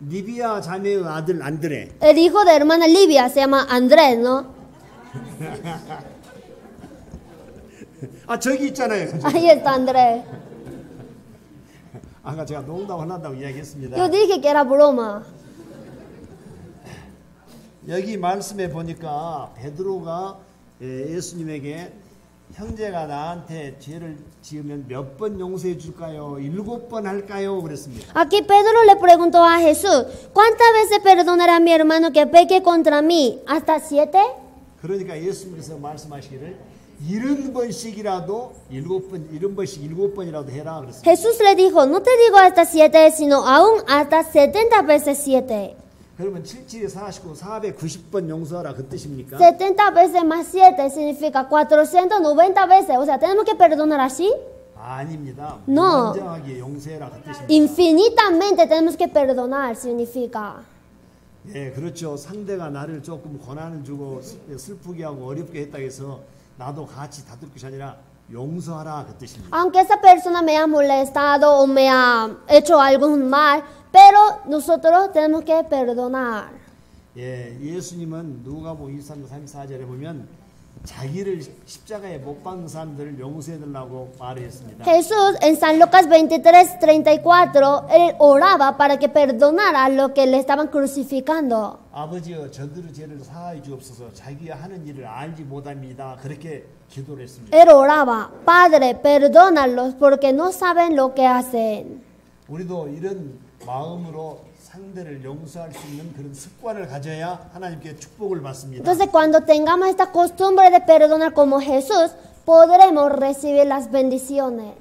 리비아 자매의 아들 안드레. El hijo de hermana Livia se llama Andrés, ¿no? 저기 있잖아요. Ahí está Andrés. 아까 제가 농담한다고 이야기했습니다. Yo dije que era broma. 여기 말씀에 보니까 베드로가 예수님에게 형제가 나한테 죄를 지으면 몇 번 용서해 줄까요? 7번 할까요? 그랬습니다. Aquí Pedro le preguntó a Jesús, ¿cuántas veces perdonará a mi hermano que peque contra mí? ¿Hasta 7? 그러니까 예수님께서 말씀하시기를 70번씩이라도 7번이라도 해라 그랬습니다. Jesús le dijo, no te digo hasta 7, sino aún hasta 70 veces 7. 그러면 77에 49, 490번 용서하라 그 뜻입니까? 70 veces más 7 significa 490 veces. O sea, ¿tenemos que perdonar así? 아닙니다. No. 무한정하게 용서해라 그 뜻입니다. Infinitamente tenemos que perdonar, significa. 예, 그렇죠. 상대가 나를 조금 고난을 주고 슬프게 하고 어렵게 했다 해서 나도 같이 다툴 것이 아니라 용서하라 그 뜻입니다. Aunque esa persona me ha molestado o me ha hecho algún mal, pero nosotros tenemos que perdonar. 예, 예수님은 누가복음 23장 34절에 보면 자기를 십자가에 못 박는 사람들을 용서해 달라고 말했습니다. Jesús en San Lucas 23:34, él oraba para que perdonara a los que le estaban crucificando. 아버지여 저들의 죄를 사하여 주옵소서 자기가 하는 일을 알지 못합니다. 그렇게 기도를 했습니다. Él oraba, Padre, perdónalos porque no saben lo que hacen. 우리도 이런 마음으로 상대를 용서할 수 있는 그런 습관을 가져야 하나님께 축복을 받습니다. Entonces, cuando tengamos esta costumbre de perdonar como Jesús, podremos recibir las bendiciones.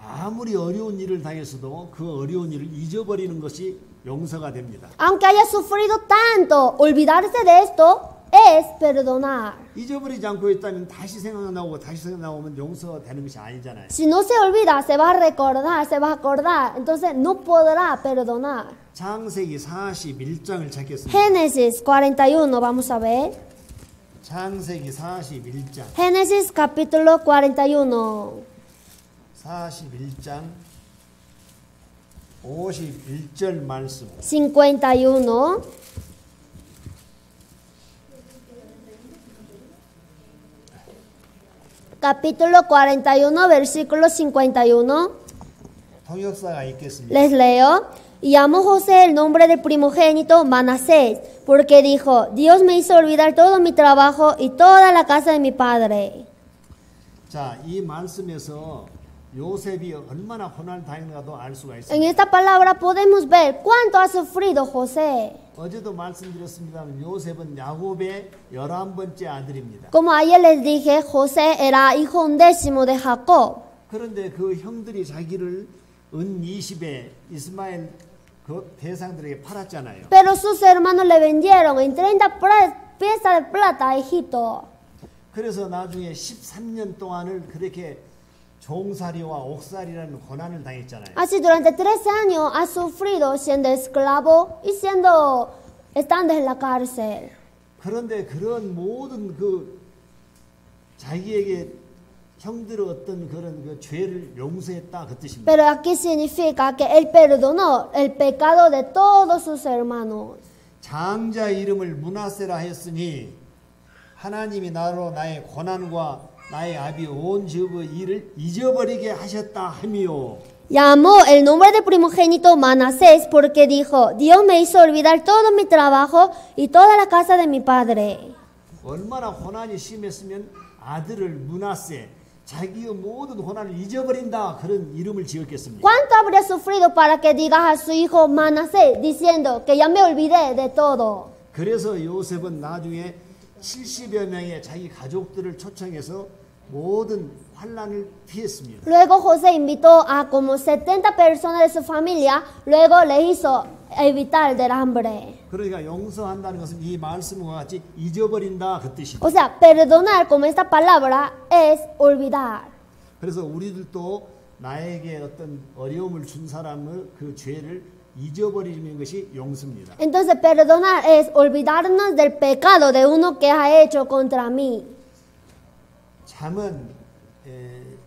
아무리 어려운 일을 당했어도 그 어려운 일을 잊어버리는 것이 용서가 됩니다. Aunque haya sufrido tanto, olvidarse de esto es perdonar. 잊어버리지 않고 있다면 다시 생각나오고 다시 생각나오면 용서되는 것이 아니잖아요. Si no se olvida, se va a recordar, se va a acordar, entonces no podrá perdonar. 창세기 41장을 찾겠습니다. Génesis 41, vamos a ver. 창세기 41장. Génesis capítulo 41. 41장 51절 말씀. 51. Capítulo 41, versículo 51. 통역사가 있겠습니다. Les leo. Y llamó José el nombre del primogénito Manasés, porque dijo, Dios me hizo olvidar todo mi trabajo y toda la casa de mi padre. 자, 이 말씀에서 요셉이 얼마나 고난을 당했는가도 알 수가 En 있습니다. esta palabra podemos ver cuánto ha sufrido José. 어제도 말씀드렸습니다만 요셉은 야곱의 11번째 아들입니다. Como ayer les dije, José era hijo 11º de Jacob. 그런데 그 형들이 자기를 은 20에 이스마엘 그 대상들에게 팔았잖아요. Pero sus hermanos le vendieron en 30 piezas de plata a Egipto. 그래서 나중에 13년 동안을 그렇게 종살이와 옥살이라는 고난을 당했잖아요. Así durante 13 años ha sufrido siendo esclavo y estando en la cárcel. 그런데 그런 모든 그 자기에게 형들의 어떤 그런 그 죄를 용서했다 그 뜻입니다. Pero aquí significa que él perdonó el pecado de todos sus hermanos. 장자 이름을 므낫세라 했으니 하나님이 나로 나의 고난과 나의 아비 온 집의 일을 잊어버리게 하셨다 하미요. Llamó el nombre del primogénito Manasés porque dijo, Dios me hizo olvidar todo mi trabajo y toda la casa de mi padre. 얼마나 고난이 심했으면 아들을 므낫세 자기의 모든 고난을 잊어버린다 그런 이름을 지었겠습니까? ¿Cuánto habría sufrido para que digas a su hijo Manasés diciendo que ya me olvidé de todo? 그래서 요셉은 나중에 70여 명의 자기 가족들을 초청해서 모든 환난을 피했습니다. Luego José invitó a como 70 personas de su familia, luego le hizo evitar del hambre. 그러니까 용서한다는 것은 이 말씀과 같이 잊어버린다 그 뜻이죠. O sea, perdonar como esta palabra es olvidar. 그래서 우리들도 나에게 어떤 어려움을 준 사람의 그 죄를 잊어버리는 것이 용서입니다. Entonces perdonar es olvidarnos del pecado de uno que ha hecho contra mí. 잠언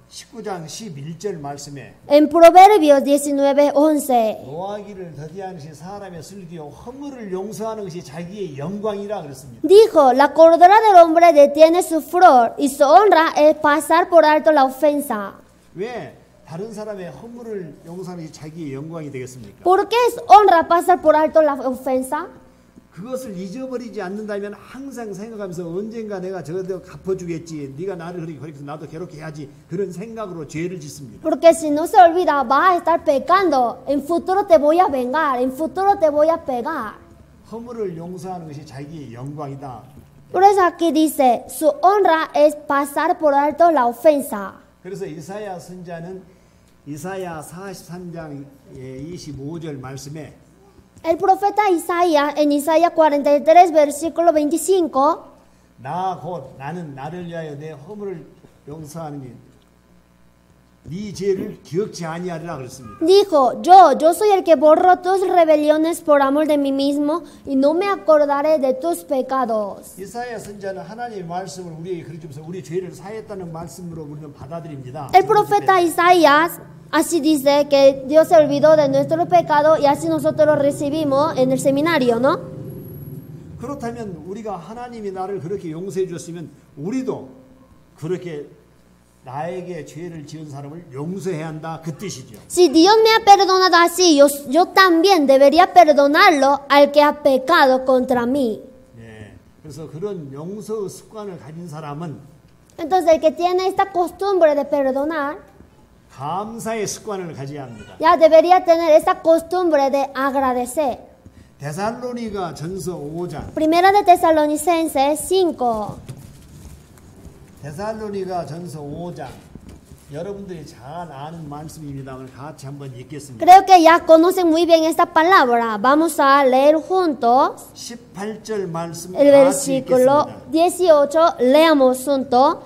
19장 11절 말씀에 En Proverbios 19:11 노하기를 더디하는 것이 사람의 슬기요 허물을 용서하는 것이 자기의 영광이라 그랬습니다. dijo, la cordura del hombre detiene su furor y su honra es pasar por alto la ofensa. 왜 다른 사람의 허물을 용서하는 것이 자기의 영광이 되겠습니까? ¿Por qué es honra pasar por alto la ofensa? 그것을 잊어버리지 않는다면 항상 생각하면서 언젠가 내가 저거 갚아주겠지. 네가 나를 그렇게 해서 나도 괴롭게 해야지. 그런 생각으로 죄를 짓습니다. Porque si no se olvida, vas a estar pecando. En futuro te voy a vengar. En futuro te voy a pegar. 허물을 용서하는 것이 자기의 영광이다. Por eso aquí dice, su honra es pasar por alto la ofensa. 그래서 이사야 선자는 이사야 43장 25절 말씀에 El profeta Isaías, en Isaías 43, versículo 25, 나 곧 나는 나를 위하여 내 허물을 용서하느니 네 죄를 기억지 아니하리라 그랬습니다. Dijo, yo soy el que borro tus rebeliones por amor de mí mismo y no me acordaré de tus pecados. 이사야 선지자는 하나님의 말씀을 우리에게 가르치면서 우리 죄를 사했다는 말씀으로 우리는 받아들입니다. El profeta Isaías así dice que Dios se olvidó de nuestros pecados y así nosotros lo recibimos en el seminario, ¿no? 그렇다면 우리가 하나님이 나를 그렇게 용서해 주셨으면 우리도 그렇게 나에게 죄를 지은 사람을 용서해야 한다 그 뜻이죠. Si Dios me ha perdonado así, yo también debería perdonarlo al que ha pecado contra mí. 네, 그래서 그런 용서 습관을 가진 사람은 Entonces el que tiene esta costumbre de perdonar, 감사의 습관을 가져야 합니다. ya debería tener esta costumbre de agradecer. 데살로니가 전서 5장 Primera de Tesalonicenses 5. 데살로니가 전서 5장 여러분들이 잘 아는 말씀입니다만 같이 한번 읽겠습니다. Creo que ya conocen muy bien esta palabra. Vamos a leer juntos 18절 말씀 el 같이 versículo 읽겠습니다. 18. Leamos juntos.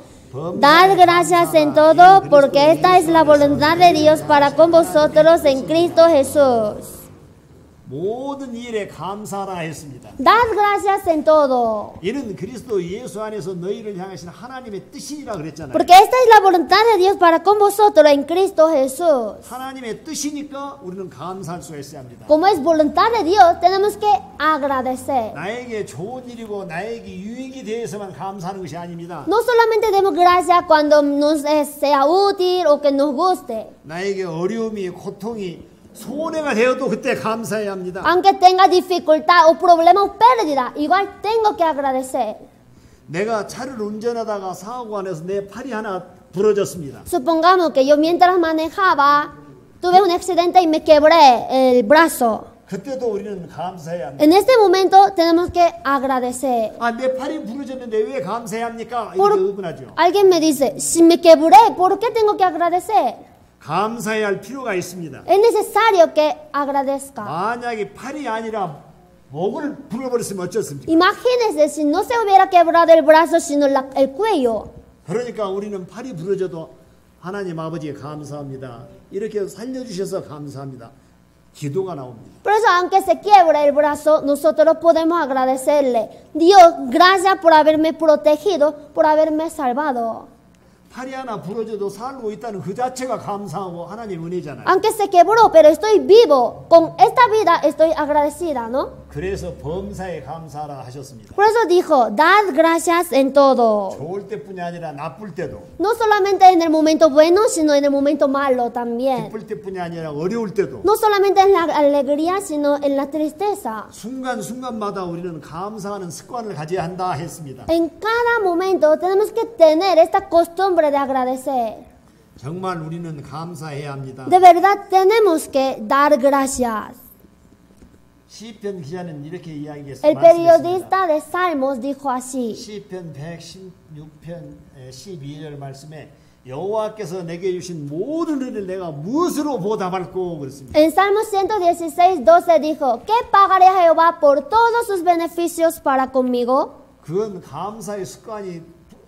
Dad gracias en todo porque esta es la voluntad de Dios para con vosotros en Cristo Jesús. 모든 일에 감사하라 했습니다. Dad gracias en todo. 이는 그리스도 예수 안에서 너희를 향하신 하나님의 뜻이라 그랬잖아요. Porque esta es la voluntad de Dios para con vosotros en Cristo Jesús. 하나님의 뜻이니까 우리는 감사할 수 있어야 합니다. Como es voluntad de Dios, tenemos que agradecer. 나에게 좋은 일이고 나에게 유익이 되어서만 감사하는 것이 아닙니다. No solamente demos gracias cuando nos sea útil o que nos guste. 나에게 어려움이 고통이 손해가 되어도 그때 감사해야 합니다. Aunque tenga dificultad o problema o pérdida, igual tengo que agradecer. 내가 차를 운전하다가 사고가 나서 내 팔이 하나 부러졌습니다. Supongamos que yo mientras manejaba tuve un accidente y me quebré el brazo. 그때도 우리는 감사해야 합니다. En este momento tenemos que agradecer. 아, 내 팔이 부러졌는데 왜 감사해야 합니까? Por- 이렇게 의문하죠. Alguien me dice, si me quebré, ¿por qué tengo que agradecer? 감사해야 할 필요가 있습니다. Es necesario que agradezca. 만약에 팔이 아니라 목을 부러버렸으면 어쩌습니까? Imagínese si no se hubiera quebrado el brazo, sino el cuello. 그러니까 우리는 팔이 부러져도 하나님 아버지에 감사합니다. 이렇게 살려주셔서 감사합니다. 기도가 나옵니다. Por eso, aunque se quiebre el brazo, nosotros podemos agradecerle. Dios, gracias por haberme protegido, por haberme salvado. 팔이 하나 부러져도 살고 있다는 그 자체가 감사하고 하나님 은혜잖아요. Aunque se quebró, pero estoy vivo. Con esta vida estoy agradecida, ¿no? 그래서 범사에 감사하라 하셨습니다. Por eso dijo, dad gracias en todo. 좋을 때뿐이 아니라 나쁠 때도, No solamente en el momento bueno, sino en el momento malo también. 기쁠 때뿐이 아니라 어려울 때도, No solamente en la alegría, sino en la tristeza. 순간순간마다 우리는 감사하는 습관을 가져야 한다 했습니다. En cada momento tenemos que tener esta costumbre de agradecer. 정말 우리는 감사해야 합니다. De verdad tenemos que dar gracias. 시편 기자는 이렇게 El 이야기했습니다. periodista de Salmos dijo así. 시편 116편 12절 말씀에 여호와께서 내게 주신 모든 은혜를 내가 무엇으로 보답할꼬 그랬습니다. En Salmos 116:12 dijo, ¿qué pagaré a Jehová por todos sus beneficios para conmigo? 그건 감사의 습관이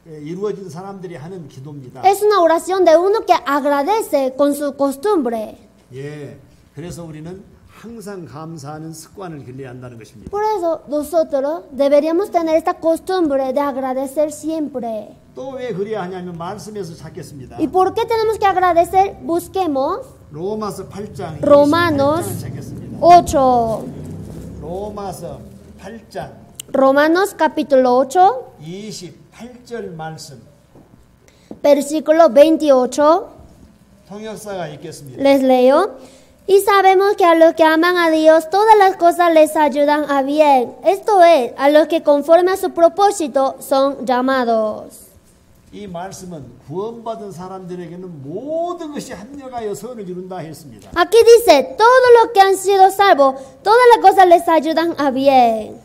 이루어진 사람들이 하는 기도입니다. Es una oración de uno que agradece con su costumbre. 예, 그래서 우리는 항상 감사하는 습관을 길러야 한다는 것입니다. Por eso nosotros deberíamos tener esta costumbre de agradecer siempre. 또 왜 그래야 하냐면 말씀에서 찾겠습니다. ¿Y por qué tenemos que agradecer? Busquemos 로마서 8장 Romanos 28절 찾겠습니다. 8. 로마서 8장 Romanos capítulo 8, 28절 말씀 versículo 28. 통역사가 읽겠습니다. Les leo. Y sabemos que a los que aman a Dios, todas las cosas les ayudan a bien. Esto es, a los que conforme a su propósito son llamados. 이 말씀은 구원받은 사람들에게는 모든 것이 합력하여 선을 이룬다 했습니다. Aquí dice, todos los que han sido salvos, todas las cosas les ayudan a bien.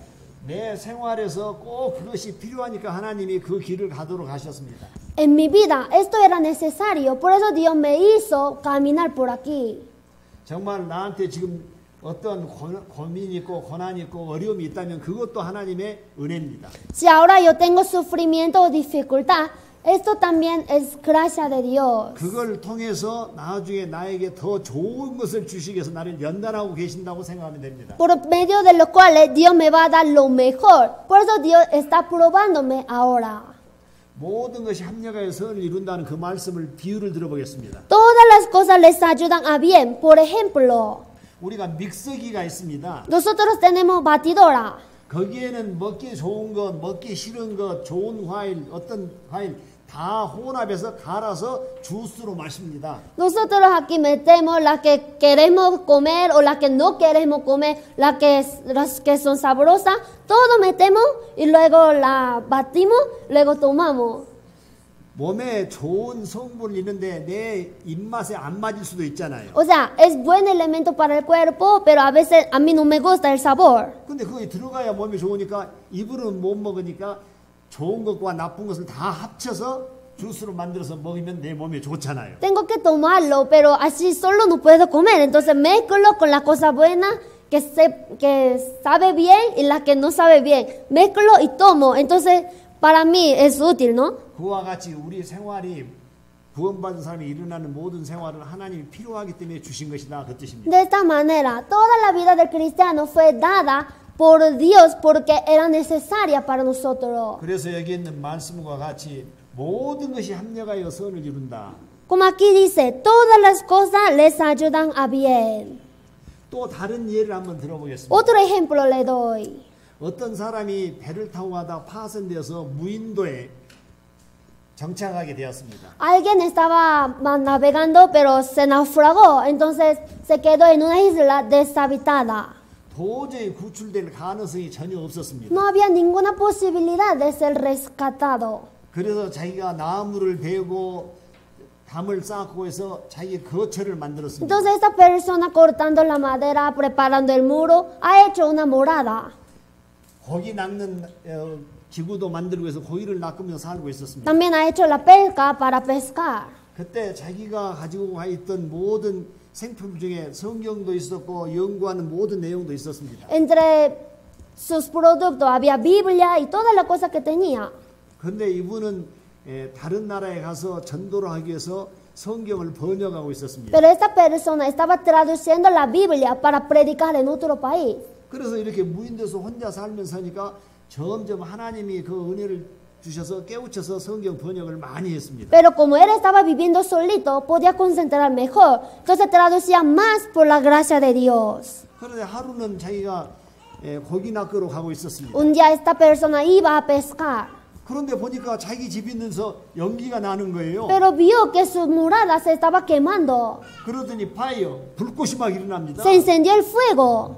내 생활에서 꼭 그것이 필요하니까 하나님이 그 길을 가도록 하셨습니다. En mi vida esto era necesario, por eso Dios me hizo caminar por aquí. 정말 나한테 지금 어떤 고민이 있고 고난이 있고 어려움이 있다면 그것도 하나님의 은혜입니다. Si ahora yo tengo sufrimiento o dificultad, Esto también es gracia de Dios. 그걸 통해서 나중에 나에게 더 좋은 것을 주시기 위해서 나를 연단하고 계신다고 생각하면 됩니다. Por medio de los cuales Dios me va a dar lo mejor. Por eso Dios está probándome ahora. 모든 것이 합력하여 선을 이룬다는 그 말씀을 비유를 들어보겠습니다. Todas las cosas les ayudan a bien. Por ejemplo, 우리가 믹서기가 있습니다. nosotros tenemos batidora. 거기에는 먹기 좋은 것, 먹기 싫은 것, 좋은 과일, 어떤 과일 다 혼합해서 갈아서 주스로 마십니다. Nosotros aquí metemos las que queremos comer o las que no queremos comer, las que son sabrosas, todo metemos y luego la batimos, luego tomamos. 몸에 좋은 성분이 있는데 내 입맛에 안 맞을 수도 있잖아요. O sea, es buen elemento para el cuerpo, pero a veces a mí no me gusta el sabor. 근데 그게 들어가야 몸이 좋으니까 입으로는 못 먹으니까 좋은 것과 나쁜 것을 다 합쳐서 주스로 만들어서 먹으면 내 몸에 좋잖아요. Tengo que tomarlo, pero así solo no puedo comer. Entonces mezclo con las cosas buenas que sabe bien y las que no sabe bien. Mezclo y tomo. Entonces, para mí es útil, ¿no? 그와 같이 우리 생활이 구원받은 사람이 일어나는 모든 생활은 하나님이 필요하기 때문에 주신 것이다 그 뜻입니다. De esta manera, toda la vida del cristiano fue dada por Dios porque era necesaria para nosotros. 그래서 여기 있는 말씀과 같이 모든 것이 합력하여 선을 이룬다. Como aquí dice, todas las cosas les ayudan a bien. 또 다른 예를 한번 들어보겠습니다. Otro ejemplo le doy. 어떤 사람이 배를 타고 가다 파손되어서 무인도에 정착하게 되었습니다. Alguien estaba navegando pero se naufragó, entonces se quedó en una isla deshabitada. 도저히 구출될 가능성이 전혀 없었습니다. No había ninguna posibilidad de ser rescatado. 그래서 자기가 나무를 베고 담을 쌓고 해서 자기의 거처를 만들었습니다. Entonces esta persona cortando la madera, preparando el muro, ha hecho una morada. 고기 낚는 기구도 만들고 해서 고기를 낚으면서 살고 있었습니다. También ha hecho la pesca para pescar. 그때 자기가 가지고 와 있던 모든 생품 중에 성경도 있었고 연구하는 모든 내용도 있었습니다. Entre sus productos había Biblia y todas las cosas que tenía. 그런데 이분은 다른 나라에 가서 전도를 하기 위해서 성경을 번역하고 있었습니다. Pero esta persona estaba traduciendo la Biblia para predicar en otro país. 그래서 이렇게 무인도에서 혼자 살면서 하니까 점점 하나님이 그 은혜를 주셔서 깨우쳐서 성경 번역을 많이 했습니다. Pero como él estaba viviendo solito, podía concentrar mejor. Entonces traducía más por la gracia de Dios. 그런데 하루는 자기가 고기 낚으러 가고 있었습니다. Un día esta persona iba a pescar, 그런데 보니까 자기 집 있는서 연기가 나는 거예요. pero vio que su morada se estaba quemando. 그러더니 파이어, 불꽃이 막 일어납니다. Se encendió el fuego.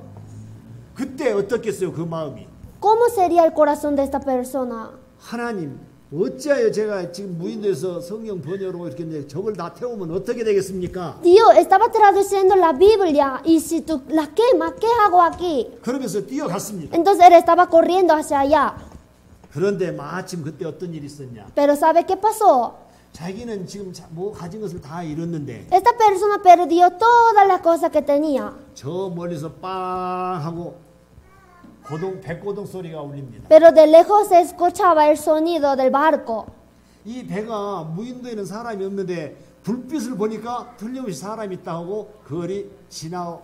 그때 어떻겠어요, 그 마음이? ¿Cómo sería el corazón de esta persona? 하나님, 어찌하여 제가 지금 무인도에서 성경 번역으로 이렇게 했는데 저걸 다 태우면 어떻게 되겠습니까? Dios, estaba traduciendo la Biblia y si tú la quemas, ¿qué hago aquí? 그러면서 뛰어갔습니다. Entonces él estaba corriendo hacia allá. 그런데 마침 그때 어떤 일이 있었냐? Pero ¿sabe qué pasó? 자기는 지금 뭐 가진 것을 다 잃었는데 Esta persona perdió todas las cosas que tenía. 저 멀리서 빵 하고 백고동 소리가 울립니다. Pero de lejos se escuchaba el sonido del barco. 이 배가 무인도에는 사람이 없는데 불빛을 보니까 틀림없이 사람이 있다 하고 그걸 지나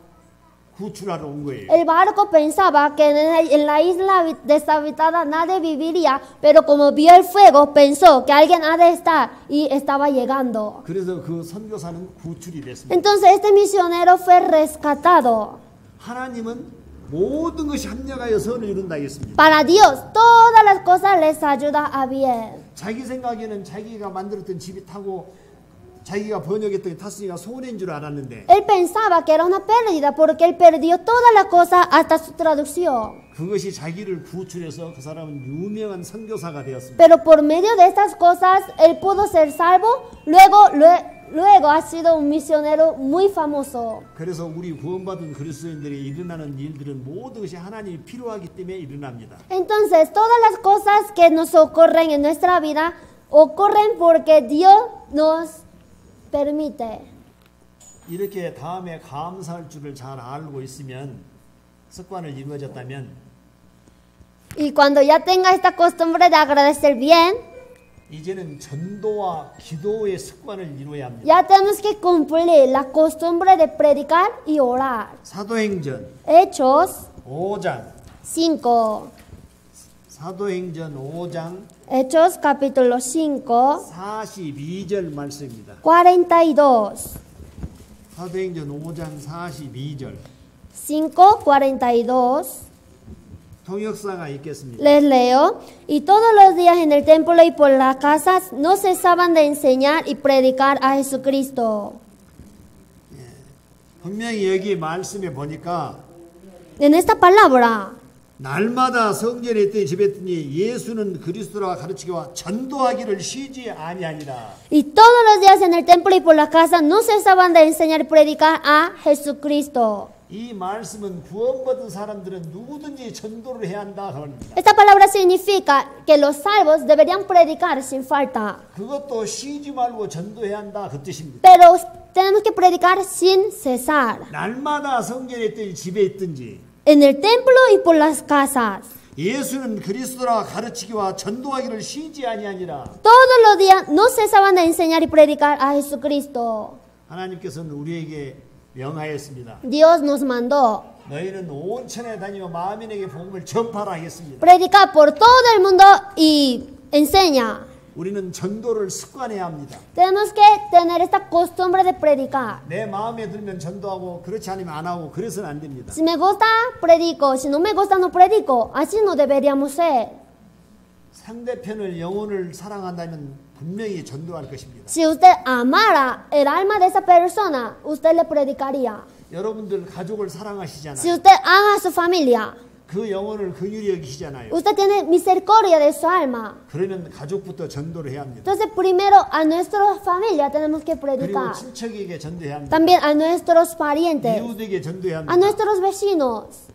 구출하러 온 거예요. El barco pensaba que en la isla deshabitada nadie viviría, pero como vio el fuego pensó que alguien ha de estar y estaba llegando. 그래서 그 선교사는 구출이 됐습니다. Entonces este misionero fue rescatado. 하나님은 모든 것이 합력하여 선을 이룬다 했습니다. Para Dios todas las cosas les ayuda a bien. 자기 생각에는 자기가 만들었던 집이 타고 자기가 번역했던 게 탔으니까 손해인 줄 알았는데 Él pensaba que era una pérdida porque él perdió todas las cosas hasta su traducción. 그것이 자기를 구출해서 그 사람은 유명한 선교사가 되었습니다. Pero por medio de estas cosas él pudo ser salvo. Luego ha sido un misionero muy famoso. 그래서 우리 구원받은 그리스도인들이 일어나는 일들은 모든 것이 하나님이 필요하기 때문에 일어납니다. Entonces todas las cosas que nos ocurren en nuestra vida ocurren porque Dios nos permite. 이렇게 다음에 감사할 줄을 잘 알고 있으면 습관을 이루어졌다면 Y cuando ya tenga esta costumbre de agradecer bien, 이제는 전도와 기도의 습관을 이루어야 합니다. Ya tenemos que cumplir la costumbre de predicar y orar. 사도행전 Hechos 5장 5. 사도행전 5장 Hechos capítulo 5, 42절 말씀입니다. 42. 사도행전 5장 42절 5:42. 통역사가 읽겠습니다. Les leo. Y todos los días en el templo y por las casas no cesaban de enseñar y predicar a Jesucristo. 분명히 여기 말씀에 보니까 En esta palabra, 날마다 성전에 있더니 집에 있더니 예수는 그리스도라 가르치기와 전도하기를 쉬지 아니하니라. y todos los días en el templo y por las casas no cesaban de enseñar y predicar a Jesucristo. 이 말씀은 구원받은 사람들은 누구든지 전도를 해야 한다 그럽니다. Esta palabra significa que los salvos deberían predicar sin falta, 그것도 쉬지 말고 전도해야 한다 그 뜻입니다. pero tenemos que predicar sin cesar. 날마다 성전에 있든지 집에 있든지 En el templo y por las casas. 예수는 그리스도라 가르치기와 전도하기를 쉬지 아니하니라. Todos los días no cesaban de enseñar y predicar a Jesucristo. 하나님께서는 우리에게 명하였습니다. Dios nos mandó 너희는 온 천에 다니며 만민에게 복음을 전파라 하겠습니다. predicar por todo el mundo y enseña. 우리는 전도를 습관해야 합니다. Tenemos que tener esta costumbre de predicar. 내 마음에 들면 전도하고 그렇지 않으면 안 하고 그래서는 안 됩니다. Si me gusta, predico. Si no me gusta, no predico. Así no deberíamos ser. 상대편을 영혼을 사랑한다면 분명히 전도할 것입니다. Si usted amara el alma de esa persona, usted le predicaría. 여러분들 가족을 Si 사랑하시잖아요. usted ama a su familia, 그 영혼을 긍휼히 여기시잖아요. usted tiene misericordia de su alma. 그러면 가족부터 전도를 해야 합니다. Entonces, primero a nuestra familia tenemos que 그리고 predicar. 친척에게 전도해야 합니다. También a nuestros parientes, 이웃에게 전도해야 a 합니다. nuestros vecinos,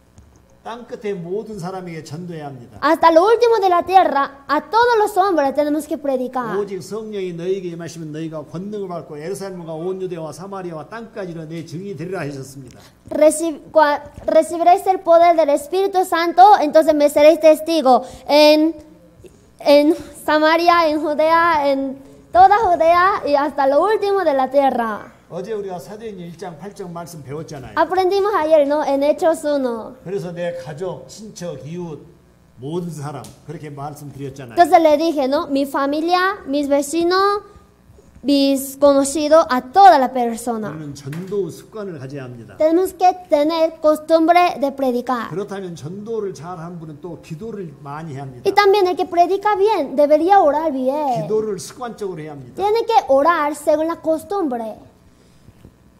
땅 끝에 모든 사람에게 전도해야 합니다. hasta lo último de la tierra, a todos los hombres tenemos que predicar. 오직 성령이 너희에게 임하시면 너희가 권능을 받고 예루살렘과 온 유대와 사마리아와 땅까지로 내 증인이 되리라 하셨습니다. Recibiréis el poder del Espíritu Santo, entonces me seréis testigo en Samaria, en Judea, en toda Judea y hasta lo último de la tierra. 어제 우리가 사도행전 1장 8절 말씀 배웠잖아요. Aprendimos ayer, ¿no? En Hechos 1. 그래서 내 가족, 친척, 이웃 모든 사람 그렇게 말씀드렸잖아요. Entonces le dije, ¿no? Mi familia, mis vecinos, mis conocidos, a toda la persona. 우리는 전도 습관을 가져야 합니다. Tenemos que tener costumbre de predicar. 그렇다면 전도를 잘하는 분은 또 기도를 많이 해야 합니다. Y también el que predica bien debería orar bien. 기도를 습관적으로 해야 합니다. Tiene que orar según la costumbre.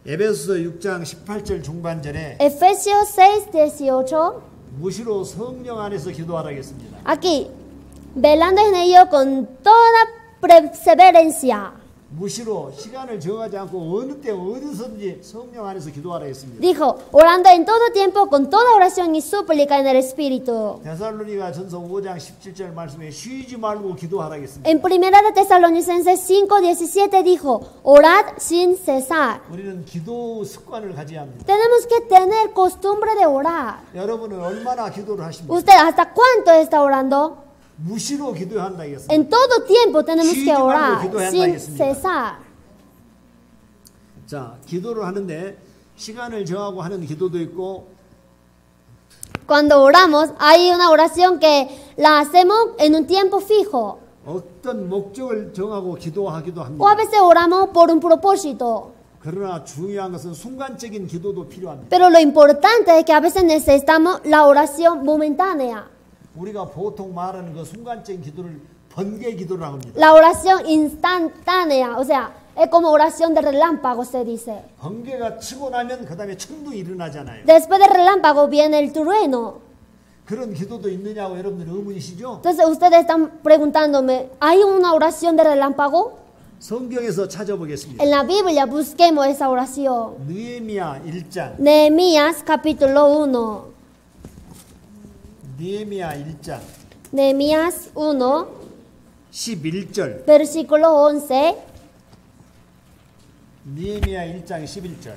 에베소서 6장 18절 중반절에 Efesios 6:18. 무시로 성령 안에서 기도하라겠습니다. Aquí, velando en ello con toda perseverancia. 무시로 시간을 정하지 않고 어느 때 어디서든지 성령 안에서 기도하라 했습니다. Dijo, orando en todo tiempo con toda oración y súplica en el Espíritu. 데살로니가 전서 5장 17절 말씀에 쉬지 말고 기도하라 했습니다. En primera de Tesalonicenses 5:17 dijo, orad sin cesar. 우리는 기도 습관을 가져야 합니다. Tenemos que tener costumbre de orar. 여러분은 얼마나 기도를 하십니까? ¿Usted hasta cuánto está orando? 무시로 기도한다 했습니다. En todo tiempo tenemos que 쉬지 말고 orar 기도해야 sin 한다겠습니다. cesar. 자, 기도를 하는데 시간을 정하고 하는 기도도 있고 Cuando oramos, hay una oración que la hacemos en un tiempo fijo. 어떤 목적을 정하고 기도하기도 O a 합니다. veces oramos por un propósito. 그러나 중요한 것은 순간적인 기도도 필요합니다. Pero lo importante es que a veces necesitamos la oración momentánea. 우리가 보통 말하는 그 순간적인 기도를 번개 기도라고 합니다. La oración instantánea, o sea, es como oración de relámpago, se dice. 번개가 치고 나면 그 다음에 천둥이 일어나잖아요. Después del relámpago viene el trueno. 그런 기도도 있느냐고 여러분들 의문이시죠? Entonces ustedes están preguntándome, ¿hay una oración de relámpago? 성경에서 찾아보겠습니다. En la Biblia busquemos esa oración. 느헤미야 1장 Nehemías capítulo 1. 느헤미야 1장 Nehemías 1, 11절 versículo 11. 느헤미야 1장 11절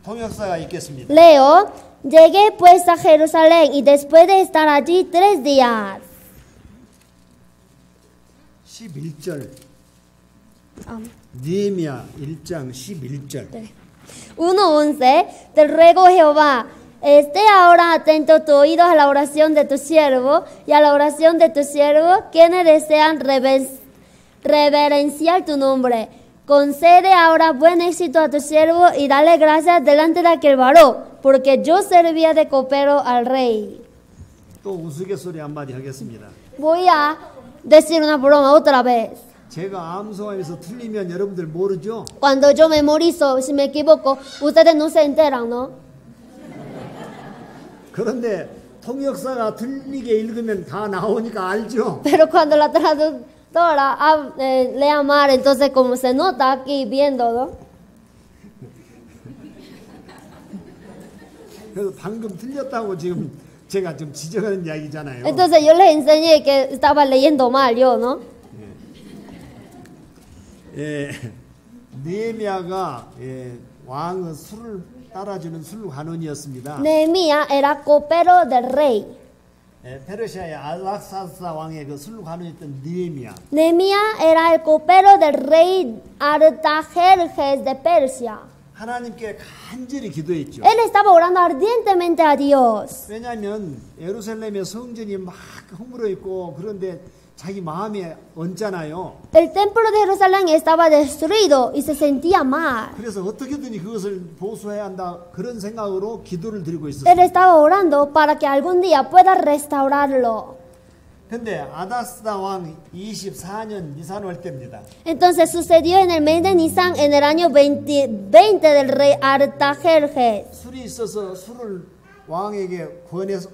통역사가 읽겠습니다. Leo, llegué pues a Jerusalén y después de estar allí 3 días. 11절. 느헤미야 1장 11절. 1:11, te ruego Jehová, esté ahora atento tu oído a la oración de tu siervo y a la oración de tu siervo, quienes desean reverenciar tu nombre. Concede ahora buen éxito a tu siervo y dale gracias delante de aquel varón, porque yo servía de copero al rey. 또 우스갯소리 한마디 하겠습니다. Voy a decir una broma otra vez. 제가 암송하면서 틀리면 여러분들 모르죠? Cuando yo memorizo, si me equivoco, ustedes no se enteran, ¿no? 그런데 통역사가 틀리게 읽으면 다 나오니까 알죠? Pero cuando la traductora lea mal, entonces como se nota aquí viéndolo. 그래서 방금 틀렸다고 지금 제가 좀 지적하는 이야기잖아요. Entonces yo les enseñé que estaba leyendo mal yo, ¿no? 예, 느헤미야가 왕의 술을 따라주는 술관원이었습니다. Nehemías era copero del rey. 페르시아의 알락사스다 왕의 그 술관원이었던 느헤미야. Nehemías era el copero del rey Artajerjes de Persia. 하나님께 간절히 기도했죠. Él estaba orando ardientemente a Dios. 왜냐하면 예루살렘의 성전이 막 허물어 있고 그런데 자기 마음에 얹잖아요. El templo de Jerusalén estaba destruido y se sentía mal. 그래서 어떻게든 그것을 보수해야 한다 그런 생각으로 기도를 드리고 있었어요. Él estaba orando para que algún día pueda restaurarlo. 근데 아다스다 왕 24년 니산월 때입니다. Entonces sucedió en el mes de Nisan en el año 20 del rey Artajerjes. 술이 있어서 술을 왕에게